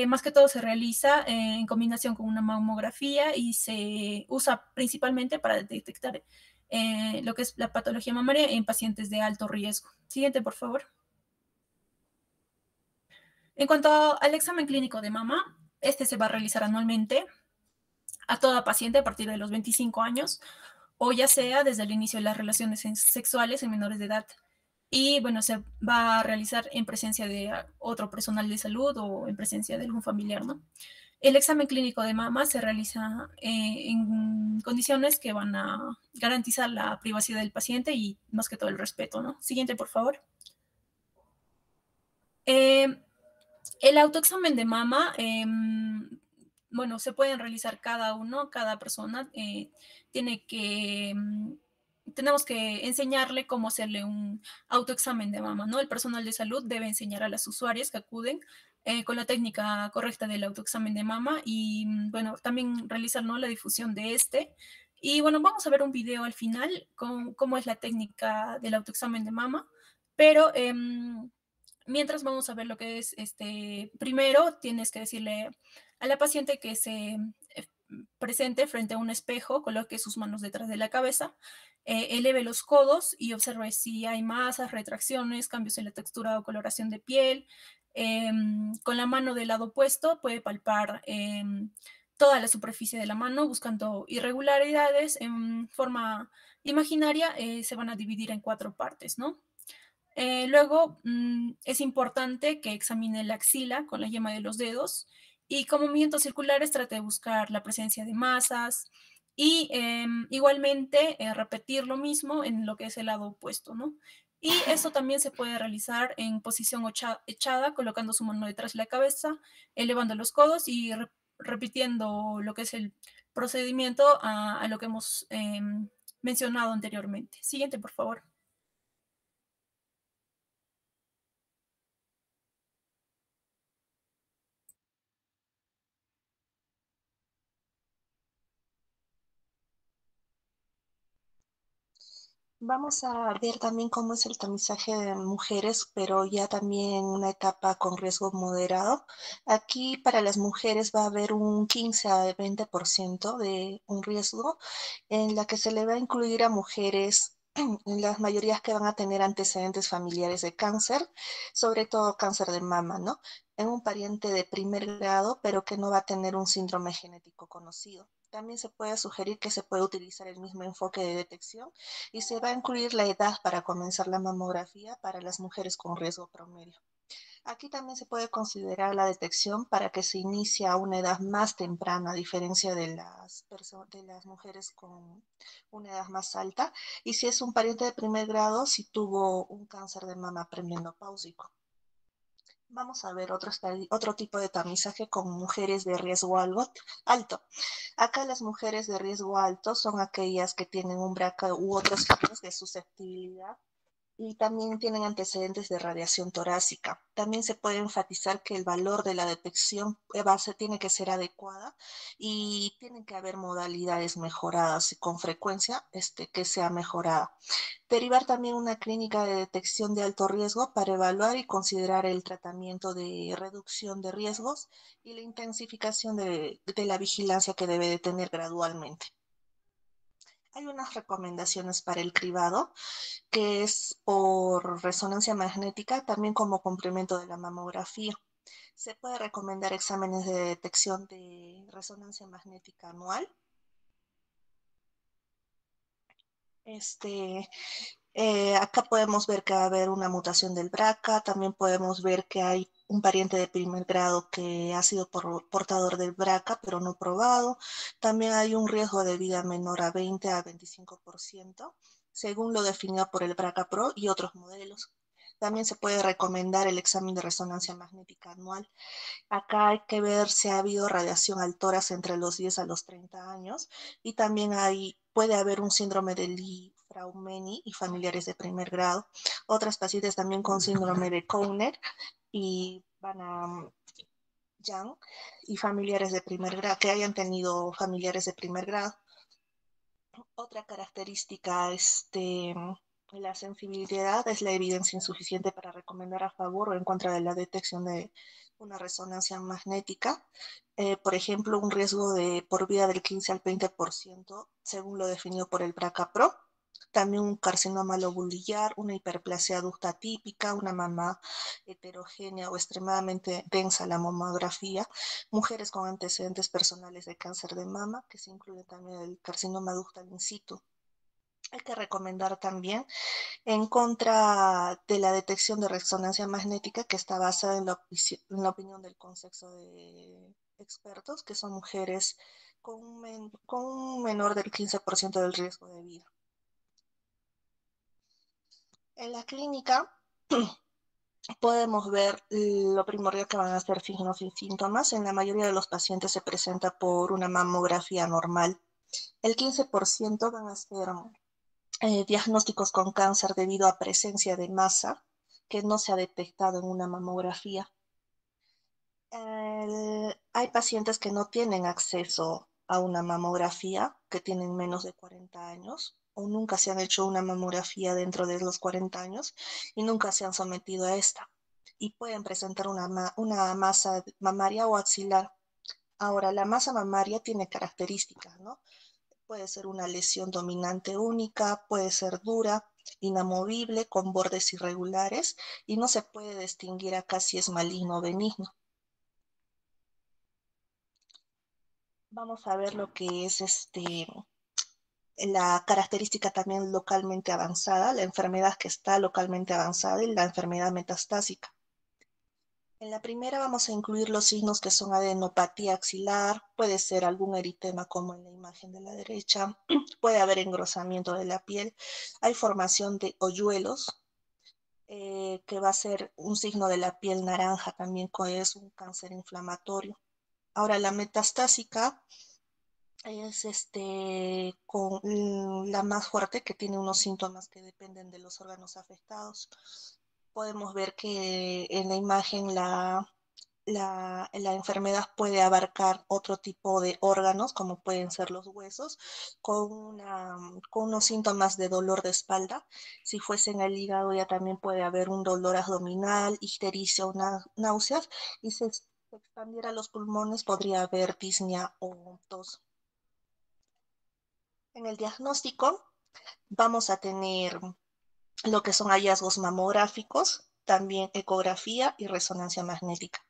Más que todo se realiza en combinación con una mamografía y se usa principalmente para detectar lo que es la patología mamaria en pacientes de alto riesgo. Siguiente, por favor. En cuanto al examen clínico de mama, este se va a realizar anualmente a toda paciente a partir de los 25 años, o ya sea desde el inicio de las relaciones sexuales en menores de edad. Y bueno, se va a realizar en presencia de otro personal de salud o en presencia de algún familiar, ¿no? El examen clínico de mama se realiza en condiciones que van a garantizar la privacidad del paciente y más que todo el respeto, ¿no? Siguiente, por favor. El autoexamen de mama, bueno, se pueden realizar cada persona tiene que, tenemos que enseñarle cómo hacerle un autoexamen de mama, ¿no? El personal de salud debe enseñar a las usuarias que acuden con la técnica correcta del autoexamen de mama y, bueno, también realizar, ¿no?, la difusión de este. Y bueno, vamos a ver un video al final con cómo es la técnica del autoexamen de mama, pero mientras vamos a ver lo que es, primero tienes que decirle a la paciente que se presente frente a un espejo, coloque sus manos detrás de la cabeza, eleve los codos y observe si hay masas, retracciones, cambios en la textura o coloración de piel. Con la mano del lado opuesto puede palpar toda la superficie de la mano buscando irregularidades en forma imaginaria. Se van a dividir en 4 partes, ¿no? Luego, es importante que examine la axila con la yema de los dedos y con movimientos circulares trate de buscar la presencia de masas y igualmente repetir lo mismo en lo que es el lado opuesto, ¿no? Y eso también se puede realizar en posición echada, colocando su mano detrás de la cabeza, elevando los codos y repitiendo lo que es el procedimiento a lo que hemos mencionado anteriormente. Siguiente, por favor. Vamos a ver también cómo es el tamizaje de mujeres, pero ya también una etapa con riesgo moderado. Aquí para las mujeres va a haber un 15 a 20% de un riesgo en la que se le va a incluir a mujeres, las mayorías que van a tener antecedentes familiares de cáncer, sobre todo cáncer de mama, ¿no? En un pariente de primer grado, pero que no va a tener un síndrome genético conocido. También se puede sugerir que se puede utilizar el mismo enfoque de detección y se va a incluir la edad para comenzar la mamografía para las mujeres con riesgo promedio. Aquí también se puede considerar la detección para que se inicie a una edad más temprana, a diferencia de las mujeres con una edad más alta. Y si es un pariente de primer grado, si tuvo un cáncer de mama premenopáusico. Vamos a ver otro tipo de tamizaje con mujeres de riesgo alto. Acá las mujeres de riesgo alto son aquellas que tienen un BRCA u otros signos de susceptibilidad y también tienen antecedentes de radiación torácica. También se puede enfatizar que el valor de la detección tiene que ser adecuada y tienen que haber modalidades mejoradas y con frecuencia que sea mejorada. Derivar también una clínica de detección de alto riesgo para evaluar y considerar el tratamiento de reducción de riesgos y la intensificación de la vigilancia que debe de tener gradualmente. Hay unas recomendaciones para el cribado, que es por resonancia magnética, también como complemento de la mamografía. Se puede recomendar exámenes de detección de resonancia magnética anual. Acá podemos ver que va a haber una mutación del BRCA, también podemos ver que hay un pariente de primer grado que ha sido portador del BRCA, pero no probado. También hay un riesgo de vida menor a 20 a 25%, según lo definido por el BRCA Pro y otros modelos. También se puede recomendar el examen de resonancia magnética anual. Acá hay que ver si ha habido radiación al tórax entre los 10 a los 30 años y también puede haber un síndrome de Li-Fraumeni y familiares de primer grado. Otras pacientes también con síndrome de Kouner y Van Yang y familiares de primer grado, que hayan tenido familiares de primer grado. Otra característica, la sensibilidad es la evidencia insuficiente para recomendar a favor o en contra de la detección de una resonancia magnética. Por ejemplo, un riesgo por vida del 15 al 20%, según lo definido por el BRCA Pro. También un carcinoma lobulillar, una hiperplasia ductal típica, una mama heterogénea o extremadamente densa la mamografía, mujeres con antecedentes personales de cáncer de mama, que se incluye también el carcinoma ductal in situ. Hay que recomendar también en contra de la detección de resonancia magnética que está basada en la opinión del consenso de expertos, que son mujeres con un menor del 15% del riesgo de vida. En la clínica podemos ver lo primordial que van a ser signos y síntomas. En la mayoría de los pacientes se presenta por una mamografía normal. El 15% van a ser diagnósticos con cáncer debido a presencia de masa que no se ha detectado en una mamografía. Hay pacientes que no tienen acceso a una mamografía, que tienen menos de 40 años o nunca se han hecho una mamografía dentro de los 40 años y nunca se han sometido a esta. Y pueden presentar una masa mamaria o axilar. Ahora, la masa mamaria tiene características, ¿no? Puede ser una lesión dominante única, puede ser dura, inamovible, con bordes irregulares y no se puede distinguir acá si es maligno o benigno. Vamos a ver lo que es la característica también localmente avanzada, la enfermedad que está localmente avanzada y la enfermedad metastásica. En la primera vamos a incluir los signos que son adenopatía axilar, puede ser algún eritema como en la imagen de la derecha, puede haber engrosamiento de la piel, hay formación de hoyuelos, que va a ser un signo de la piel naranja también, que es un cáncer inflamatorio. Ahora, la metastásica es con la más fuerte, que tiene unos síntomas que dependen de los órganos afectados. Podemos ver que en la imagen la enfermedad puede abarcar otro tipo de órganos, como pueden ser los huesos, con unos síntomas de dolor de espalda. Si fuese en el hígado, ya también puede haber un dolor abdominal, ictericia o náuseas, y si se expandiera los pulmones, podría haber disnea o tos. En el diagnóstico vamos a tener lo que son hallazgos mamográficos, también ecografía y resonancia magnética.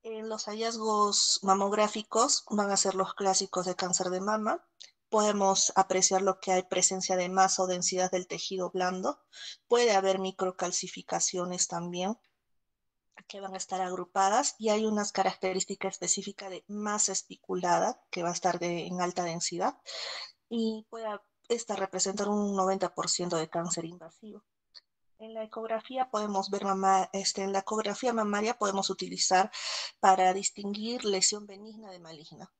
Los hallazgos mamográficos van a ser los clásicos de cáncer de mama. Podemos apreciar lo que hay presencia de masa o densidad del tejido blando. Puede haber microcalcificaciones también. que van a estar agrupadas y hay unas características específicas de masa especulada que va a estar en alta densidad y puede esta representar un 90% de cáncer invasivo. En la ecografía podemos ver en la ecografía mamaria podemos utilizar para distinguir lesión benigna de maligna.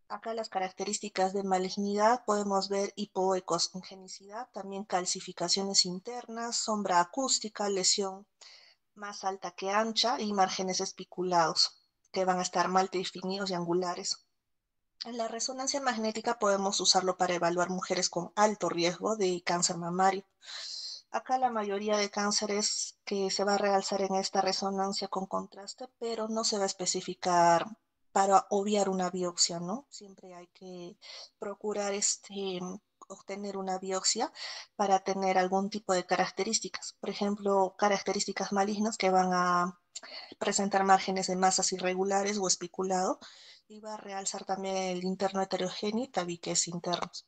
Acá las características de malignidad podemos ver hipoecogenicidad, también calcificaciones internas, sombra acústica, lesión más alta que ancha y márgenes espiculados, que van a estar mal definidos y angulares. En la resonancia magnética podemos usarlo para evaluar mujeres con alto riesgo de cáncer mamario. Acá la mayoría de cánceres que se va a realzar en esta resonancia con contraste, pero no se va a especificar para obviar una biopsia, ¿no? Siempre hay que procurar obtener una biopsia para tener algún tipo de características. Por ejemplo, características malignas que van a presentar márgenes de masas irregulares o especulado y va a realzar también el interno heterogéneo y tabiques internos.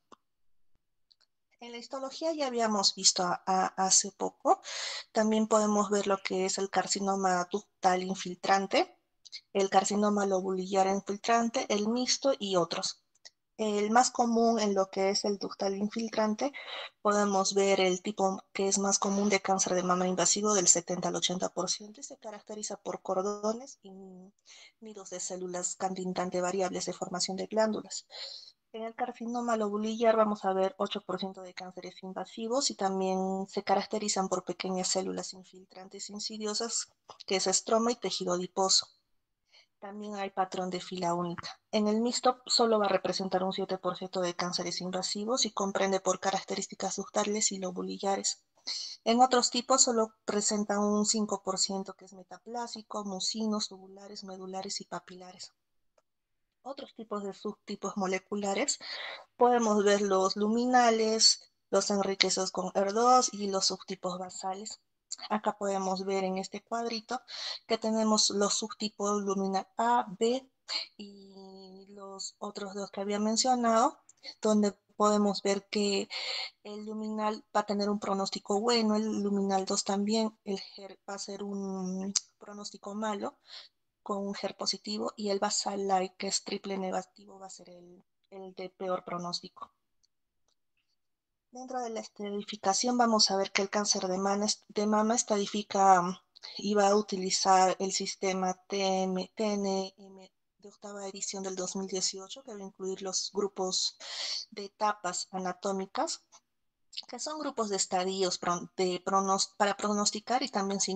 En la histología ya habíamos visto hace poco, también podemos ver lo que es el carcinoma ductal infiltrante, el carcinoma lobulillar infiltrante, el mixto y otros. El más común en lo que es el ductal infiltrante, podemos ver el tipo que es más común de cáncer de mama invasivo del 70 al 80% y se caracteriza por cordones y nidos de células candidante variables de formación de glándulas. En el carcinoma lobulillar vamos a ver 8% de cánceres invasivos y también se caracterizan por pequeñas células infiltrantes insidiosas, que es estroma y tejido adiposo. También hay patrón de fila única. En el mixto solo va a representar un 7% de cánceres invasivos y comprende por características ductales y lobulillares. En otros tipos solo presenta un 5% que es metaplásico, mucinos, tubulares, medulares y papilares. Otros tipos de subtipos moleculares podemos ver los luminales, los enriquecidos con ER2 y los subtipos basales. Acá podemos ver en este cuadrito que tenemos los subtipos luminal A, B y los otros dos que había mencionado, donde podemos ver que el luminal va a tener un pronóstico bueno, el luminal 2 también, el HER va a ser un pronóstico malo con un HER positivo y el basal like, que es triple negativo, va a ser el de peor pronóstico. Dentro de la estratificación vamos a ver que el cáncer de mama estratifica y va a utilizar el sistema TNM de octava edición del 2018, que va a incluir los grupos de etapas anatómicas, que son grupos de estadios para pronosticar y también se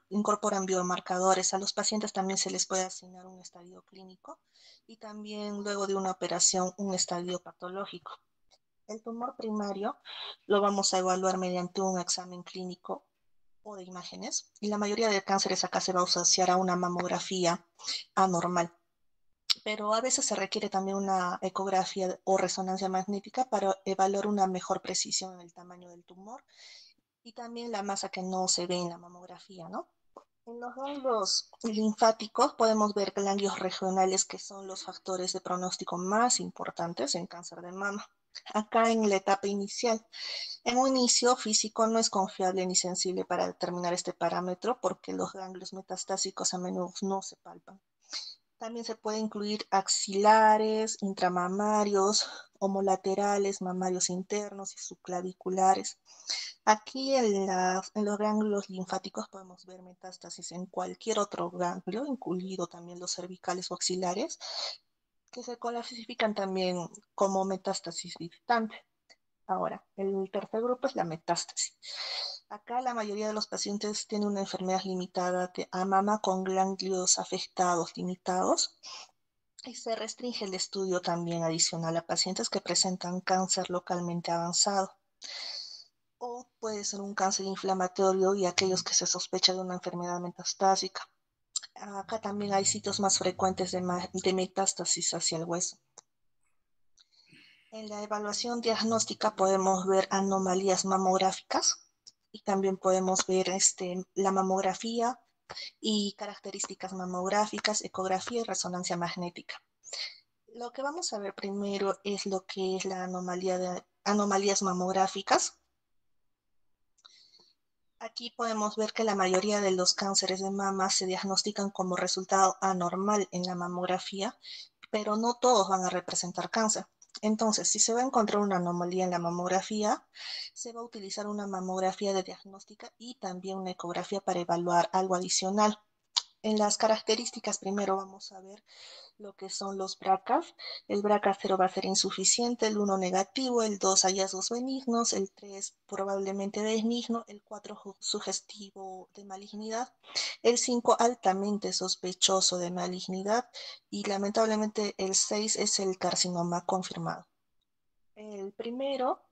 incorporan biomarcadores. A los pacientes también se les puede asignar un estadio clínico y también luego de una operación un estadio patológico. El tumor primario lo vamos a evaluar mediante un examen clínico o de imágenes y la mayoría de cánceres acá se va a asociar a una mamografía anormal. Pero a veces se requiere también una ecografía o resonancia magnética para evaluar una mejor precisión en el tamaño del tumor y también la masa que no se ve en la mamografía, ¿no? En los ganglios linfáticos podemos ver ganglios regionales que son los factores de pronóstico más importantes en cáncer de mama. Acá en la etapa inicial, en un inicio físico no es confiable ni sensible para determinar este parámetro porque los ganglios metastásicos a menudo no se palpan. También se puede incluir axilares, intramamarios, homolaterales, mamarios internos y subclaviculares. Aquí en los ganglios linfáticos podemos ver metástasis en cualquier otro ganglio, incluido también los cervicales o axilares, que se clasifican también como metástasis distante. Ahora, el tercer grupo es la metástasis. Acá la mayoría de los pacientes tienen una enfermedad limitada a mama con ganglios afectados limitados y se restringe el estudio también adicional a pacientes que presentan cáncer localmente avanzado. O puede ser un cáncer inflamatorio y aquellos que se sospecha de una enfermedad metastásica. Acá también hay sitios más frecuentes de metástasis hacia el hueso. En la evaluación diagnóstica podemos ver anomalías mamográficas y también podemos ver la mamografía y características mamográficas, ecografía y resonancia magnética. Lo que vamos a ver primero es lo que es la anomalía de anomalías mamográficas. Aquí podemos ver que la mayoría de los cánceres de mama se diagnostican como resultado anormal en la mamografía, pero no todos van a representar cáncer. Entonces, si se va a encontrar una anomalía en la mamografía, se va a utilizar una mamografía de diagnóstica y también una ecografía para evaluar algo adicional. En las características, primero vamos a ver lo que son los BRCAs. El BRCA 0 va a ser insuficiente, el 1 negativo, el 2 hallazgos benignos, el 3 probablemente benigno, el 4 sugestivo de malignidad, el 5 altamente sospechoso de malignidad y lamentablemente el 6 es el carcinoma confirmado. El primero,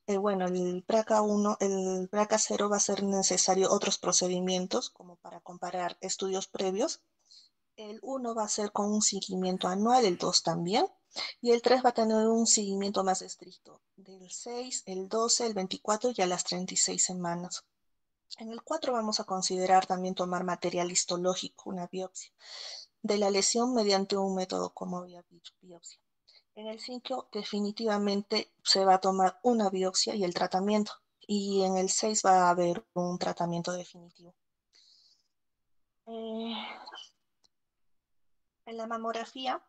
el BRCA1, el BRCA 0 va a ser necesario otros procedimientos como para comparar estudios previos. El 1 va a ser con un seguimiento anual, el 2 también, y el 3 va a tener un seguimiento más estricto, del 6, el 12, el 24 y a las 36 semanas. En el 4 vamos a considerar también tomar material histológico, una biopsia, de la lesión mediante un método como biopsia. En el 5 definitivamente se va a tomar una biopsia y el tratamiento, y en el 6 va a haber un tratamiento definitivo. En la mamografía,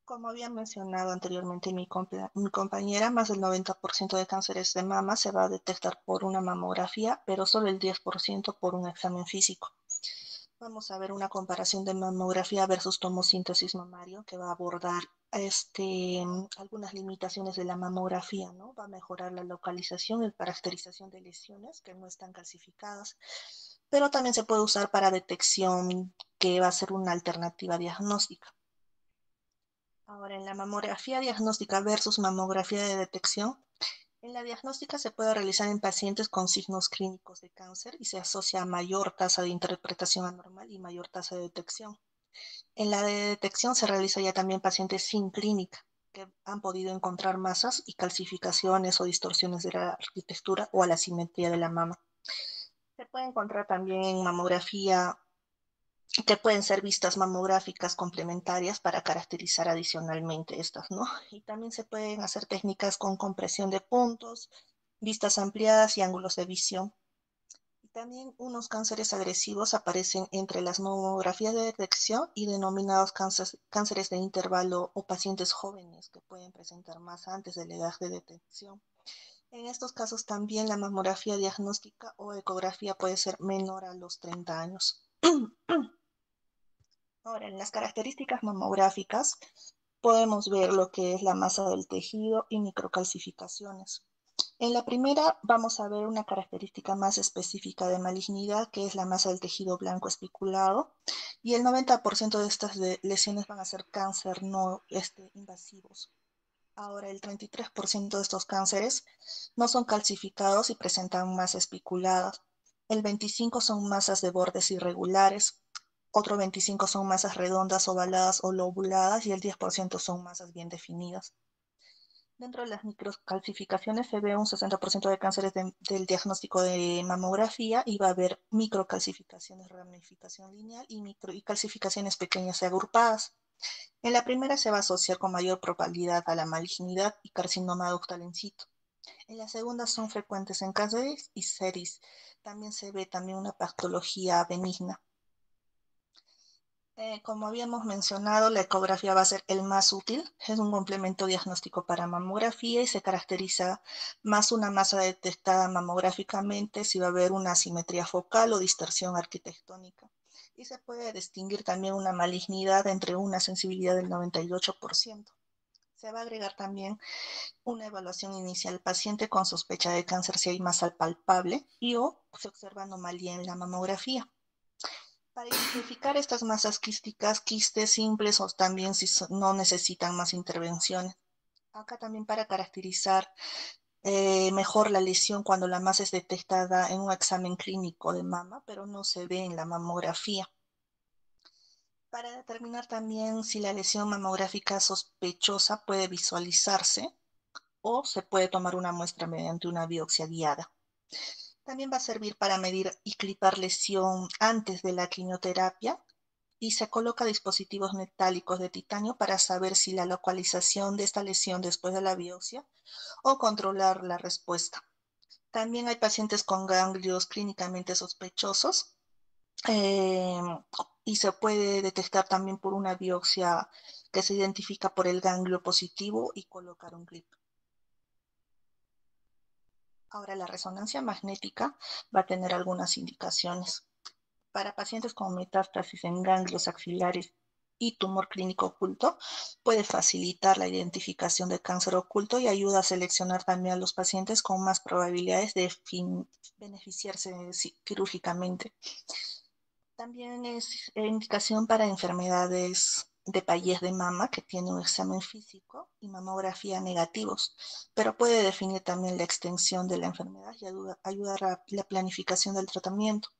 como había mencionado anteriormente mi compañera, más del 90% de cánceres de mama se va a detectar por una mamografía, pero solo el 10% por un examen físico. Vamos a ver una comparación de mamografía versus tomosíntesis mamario que va a abordar algunas limitaciones de la mamografía, ¿no? Va a mejorar la localización y caracterización de lesiones que no están calcificadas, pero también se puede usar para detección, que va a ser una alternativa diagnóstica. Ahora, en la mamografía diagnóstica versus mamografía de detección, en la diagnóstica se puede realizar en pacientes con signos clínicos de cáncer y se asocia a mayor tasa de interpretación anormal y mayor tasa de detección. En la de detección se realiza ya también pacientes sin clínica, que han podido encontrar masas y calcificaciones o distorsiones de la arquitectura o a la simetría de la mama. Se puede encontrar también mamografía que pueden ser vistas mamográficas complementarias para caracterizar adicionalmente estas, ¿no? Y también se pueden hacer técnicas con compresión de puntos, vistas ampliadas y ángulos de visión. Y también unos cánceres agresivos aparecen entre las mamografías de detección y denominados cánceres de intervalo o pacientes jóvenes que pueden presentar más antes de la edad de detección. En estos casos también la mamografía diagnóstica o ecografía puede ser menor a los 30 años. Ahora, en las características mamográficas podemos ver lo que es la masa del tejido y microcalcificaciones. En la primera vamos a ver una característica más específica de malignidad, que es la masa del tejido blanco especulado, y el 90% de estas lesiones van a ser cáncer no invasivos. Ahora, el 33% de estos cánceres no son calcificados y presentan masas especuladas. El 25% son masas de bordes irregulares, otro 25% son masas redondas, ovaladas o lobuladas y el 10% son masas bien definidas. Dentro de las microcalcificaciones se ve un 60% de cánceres del diagnóstico de mamografía y va a haber microcalcificaciones, ramificación lineal y calcificaciones pequeñas y agrupadas. En la primera se va a asociar con mayor probabilidad a la malignidad y carcinoma ductal in situ. En la segunda son frecuentes en cánceres y seris. También se ve una patología benigna. Como habíamos mencionado, la ecografía va a ser el más útil. Es un complemento diagnóstico para mamografía y se caracteriza más una masa detectada mamográficamente si va a haber una asimetría focal o distorsión arquitectónica. Y se puede distinguir también una malignidad entre una sensibilidad del 98%. Se va a agregar también una evaluación inicial paciente con sospecha de cáncer si hay masa palpable y o se observa anomalía en la mamografía. Para identificar estas masas quísticas, quistes simples o también si no necesitan más intervenciones. Acá también para caracterizar mejor la lesión cuando la masa es detectada en un examen clínico de mama, pero no se ve en la mamografía. Para determinar también si la lesión mamográfica sospechosa puede visualizarse o se puede tomar una muestra mediante una biopsia guiada. También va a servir para medir y clipar lesión antes de la quimioterapia y se coloca dispositivos metálicos de titanio para saber si la localización de esta lesión después de la biopsia o controlar la respuesta. También hay pacientes con ganglios clínicamente sospechosos eh, y se puede detectar también por una biopsia que se identifica por el ganglio positivo y colocar un clip. Ahora la resonancia magnética va a tener algunas indicaciones. Para pacientes con metástasis en ganglios axilares y tumor clínico oculto, puede facilitar la identificación de cáncer oculto y ayuda a seleccionar también a los pacientes con más probabilidades de beneficiarse quirúrgicamente. También es indicación para enfermedades de payés de mama que tiene un examen físico y mamografía negativos, pero puede definir también la extensión de la enfermedad y ayudar a la planificación del tratamiento.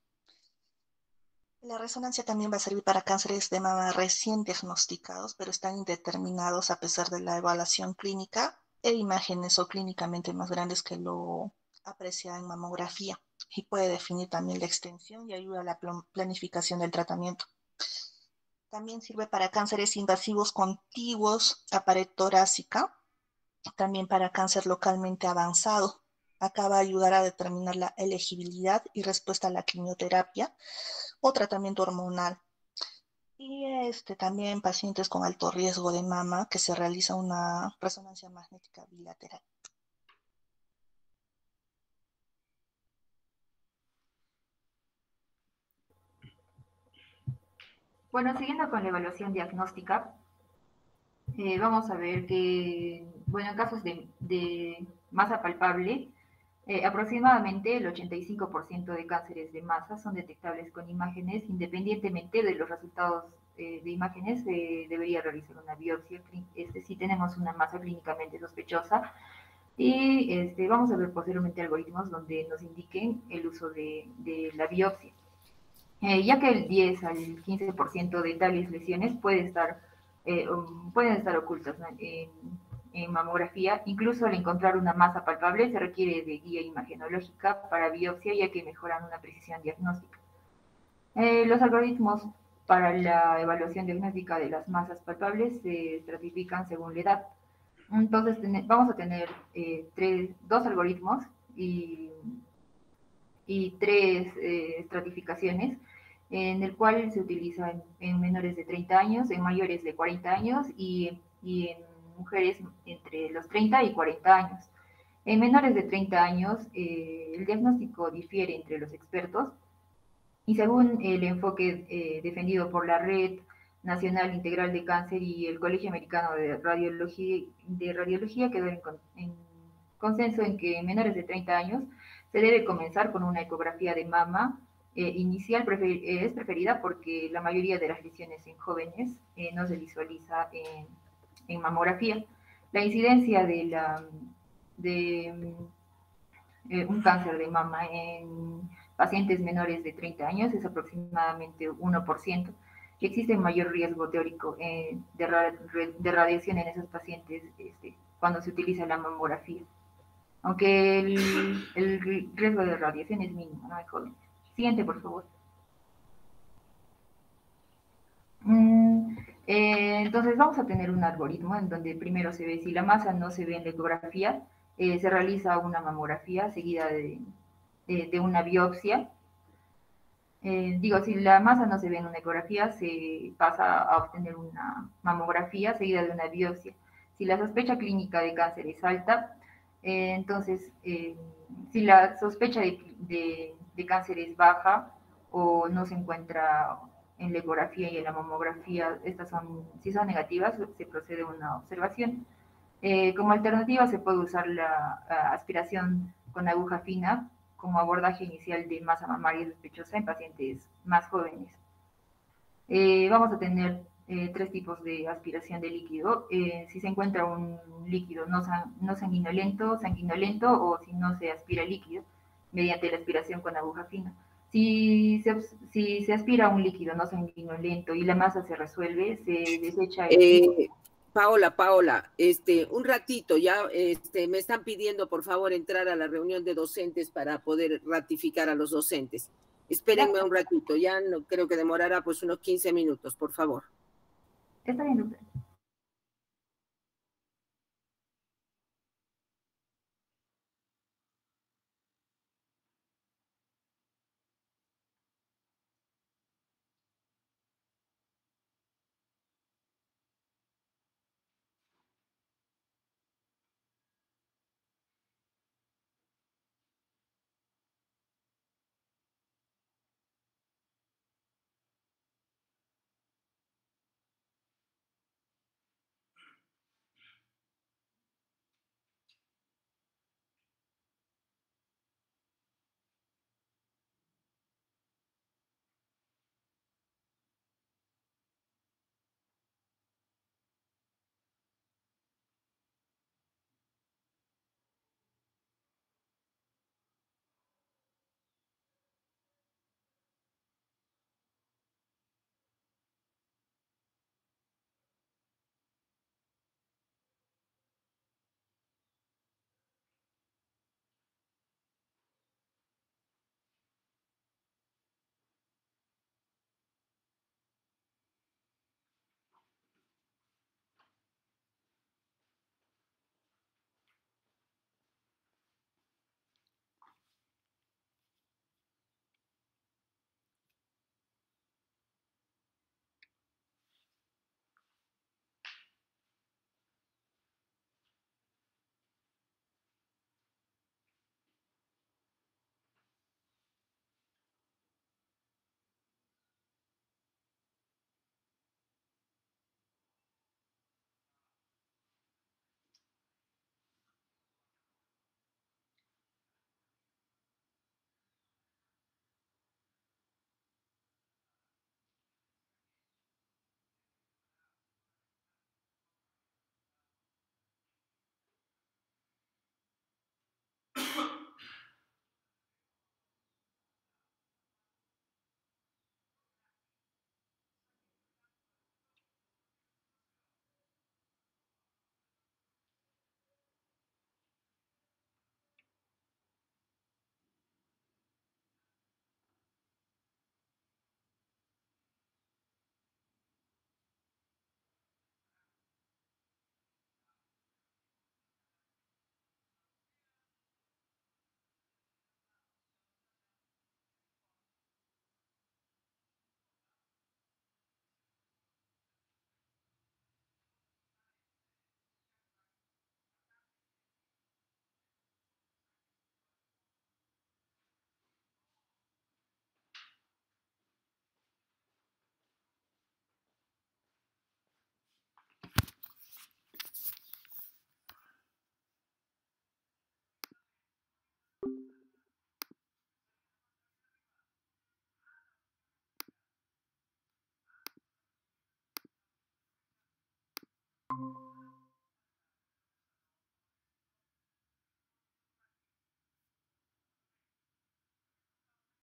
La resonancia también va a servir para cánceres de mama recién diagnosticados, pero están indeterminados a pesar de la evaluación clínica e imágenes o clínicamente más grandes que lo aprecia en mamografía y puede definir también la extensión y ayuda a la planificación del tratamiento. También sirve para cánceres invasivos contiguos a pared torácica, también para cáncer localmente avanzado. Acá va a ayudar a determinar la elegibilidad y respuesta a la quimioterapia o tratamiento hormonal. Y también pacientes con alto riesgo de mama que se realiza una resonancia magnética bilateral. Bueno, siguiendo con la evaluación diagnóstica, vamos a ver que, bueno, en casos de masa palpable, aproximadamente el 85% de cánceres de masa son detectables con imágenes, independientemente de los resultados de imágenes, debería realizar una biopsia si tenemos una masa clínicamente sospechosa. Y vamos a ver posteriormente algoritmos donde nos indiquen el uso de la biopsia. Ya que el 10 al 15% de tales lesiones pueden estar ocultas, ¿no? En mamografía. Incluso al encontrar una masa palpable se requiere de guía imagenológica para biopsia, ya que mejoran una precisión diagnóstica. Los algoritmos para la evaluación diagnóstica de las masas palpables se estratifican según la edad. Entonces vamos a tener dos algoritmos y tres estratificaciones, en el cual se utiliza en menores de 30 años, en mayores de 40 años y en mujeres entre los 30 y 40 años. En menores de 30 años, el diagnóstico difiere entre los expertos y según el enfoque defendido por la Red Nacional Integral de Cáncer y el Colegio Americano de Radiología quedó en consenso en que en menores de 30 años se debe comenzar con una ecografía de mama inicial, es preferida porque la mayoría de las lesiones en jóvenes no se visualiza en mamografía. La incidencia de un cáncer de mama en pacientes menores de 30 años es aproximadamente 1%. Y existe mayor riesgo teórico de radiación en esos pacientes cuando se utiliza la mamografía. Aunque el riesgo de radiación es mínimo, ¿no? En jóvenes. Siguiente, por favor. Entonces vamos a tener un algoritmo en donde primero se ve si la masa no se ve en la ecografía, se realiza una mamografía seguida de una biopsia. Si la masa no se ve en una ecografía, se pasa a obtener una mamografía seguida de una biopsia. Si la sospecha clínica de cáncer es alta, si la sospecha de cáncer es baja o no se encuentra en la ecografía y en la mamografía, si son negativas, se procede a una observación. Como alternativa se puede usar la aspiración con aguja fina como abordaje inicial de masa mamaria sospechosa en pacientes más jóvenes. Vamos a tener tres tipos de aspiración de líquido. Si se encuentra un líquido no sanguinolento o si no se aspira líquido mediante la aspiración con aguja fina. Si se aspira un líquido no sanguinolento y la masa se resuelve, se desecha el Paola, un ratito, ya me están pidiendo por favor entrar a la reunión de docentes para poder ratificar a los docentes. Espérenme un ratito, ya no creo que demorará pues unos 15 minutos, por favor. Está bien, doctor. Gracias.